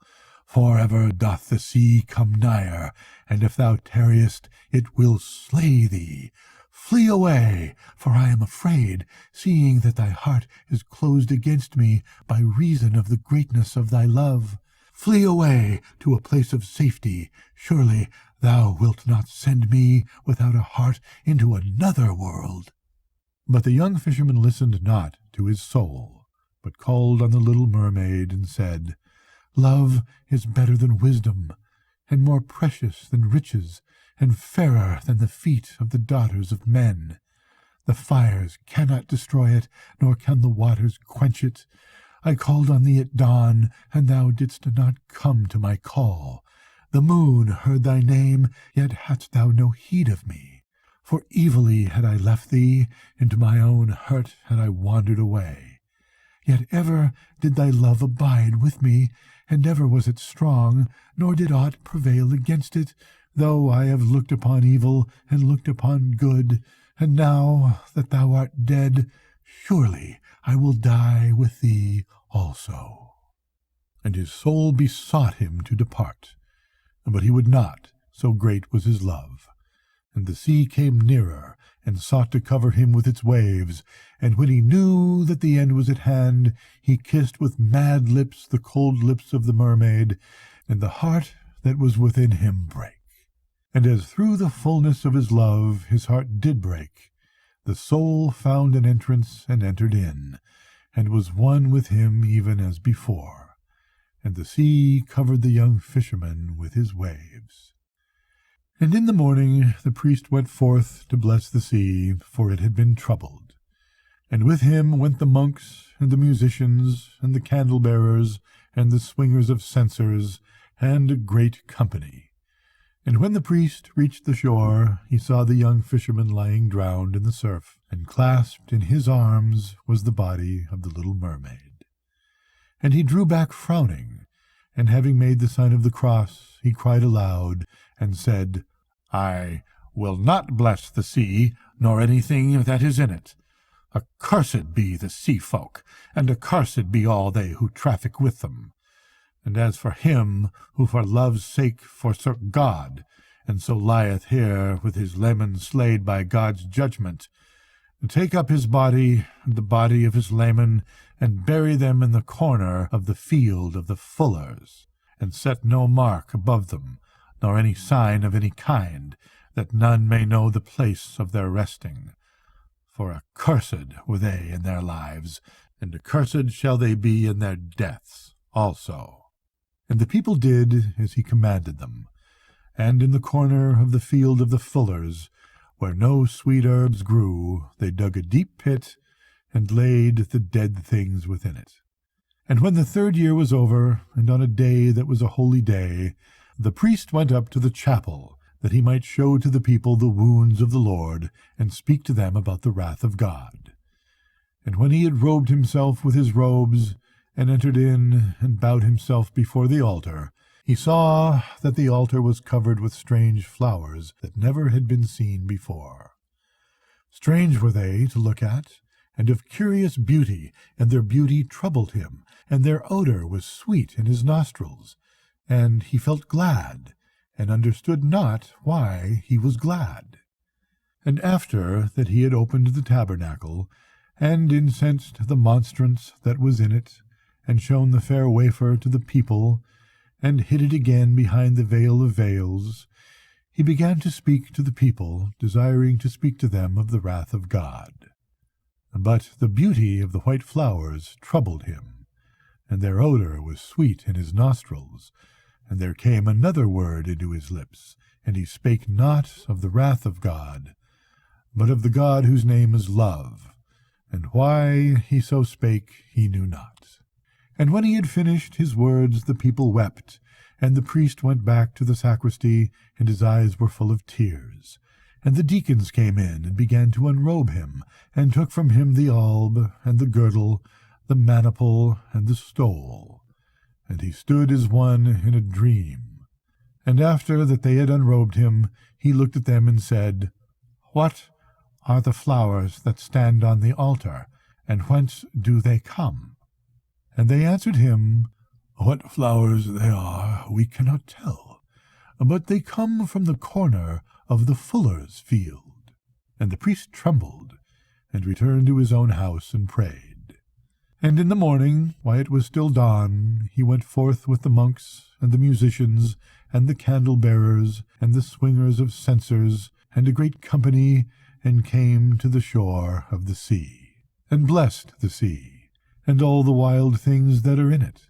"For ever doth the sea come nigher, and if thou tarriest, it will slay thee. Flee away, for I am afraid, seeing that thy heart is closed against me by reason of the greatness of thy love. Flee away to a place of safety. Surely thou wilt not send me without a heart into another world." But the young fisherman listened not to his soul, but called on the little mermaid and said, "Love is better than wisdom, and more precious than riches, and fairer than the feet of the daughters of men. The fires cannot destroy it, nor can the waters quench it. I called on thee at dawn, and thou didst not come to my call. The moon heard thy name, yet hadst thou no heed of me. For evilly had I left thee, into my own hurt had I wandered away. Yet ever did thy love abide with me, and ever was it strong, nor did aught prevail against it, though I have looked upon evil and looked upon good, and now that thou art dead, surely I will die with thee also." And his soul besought him to depart, but he would not, so great was his love. And the sea came nearer, and sought to cover him with its waves, and when he knew that the end was at hand, he kissed with mad lips the cold lips of the mermaid, and the heart that was within him brake. And as through the fullness of his love his heart did break, the soul found an entrance and entered in, and was one with him even as before. And the sea covered the young fisherman with his waves. And in the morning the priest went forth to bless the sea, for it had been troubled. And with him went the monks, and the musicians, and the candle-bearers, and the swingers of censers, and a great company. And when the priest reached the shore, he saw the young fisherman lying drowned in the surf, and clasped in his arms was the body of the little mermaid. And he drew back frowning, and having made the sign of the cross, he cried aloud, and said, "I will not bless the sea, nor anything that is in it. Accursed be the sea folk, and accursed be all they who traffic with them. And as for him who for love's sake forsook God, and so lieth here with his leman slayed by God's judgment, take up his body and the body of his leman, and bury them in the corner of the field of the fullers, and set no mark above them, nor any sign of any kind, that none may know the place of their resting. For accursed were they in their lives, and accursed shall they be in their deaths also." And the people did as he commanded them, and in the corner of the field of the fullers, where no sweet herbs grew, they dug a deep pit, and laid the dead things within it. And when the 3rd year was over, and on a day that was a holy day, the priest went up to the chapel, that he might show to the people the wounds of the Lord, and speak to them about the wrath of God. And when he had robed himself with his robes, and entered in, and bowed himself before the altar, he saw that the altar was covered with strange flowers that never had been seen before. Strange were they to look at, and of curious beauty, and their beauty troubled him, and their odor was sweet in his nostrils, and he felt glad, and understood not why he was glad. And after that he had opened the tabernacle, and incensed the monstrance that was in it, and shown the fair wafer to the people, and hid it again behind the veil of veils, he began to speak to the people, desiring to speak to them of the wrath of God. But the beauty of the white flowers troubled him, and their odor was sweet in his nostrils, and there came another word into his lips, and he spake not of the wrath of God, but of the God whose name is Love, and why he so spake he knew not. And when he had finished his words, the people wept, and the priest went back to the sacristy, and his eyes were full of tears. And the deacons came in and began to unrobe him, and took from him the alb, and the girdle, the maniple, and the stole. And he stood as one in a dream. And after that they had unrobed him, he looked at them and said, What are the flowers that stand on the altar, and whence do they come? And they answered him, What flowers they are we cannot tell, but they come from the corner of the fuller's field. And the priest trembled, and returned to his own house and prayed. And in the morning, while it was still dawn, he went forth with the monks, and the musicians, and the candle-bearers, and the swingers of censers, and a great company, and came to the shore of the sea, and blessed the sea, and all the wild things that are in it.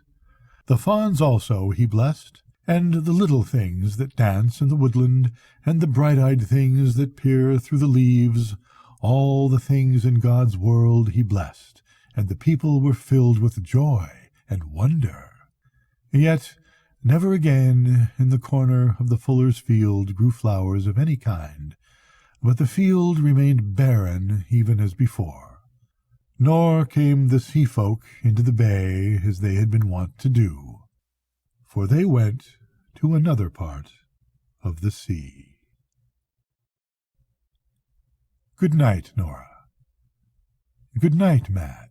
The fawns also he blessed, and the little things that dance in the woodland, and the bright-eyed things that peer through the leaves. All the things in God's world he blessed, and the people were filled with joy and wonder. Yet never again in the corner of the fuller's field grew flowers of any kind, but the field remained barren even as before. Nor came the sea folk into the bay as they had been wont to do, for they went to another part of the sea. Good night, Nora. Good night, Mad.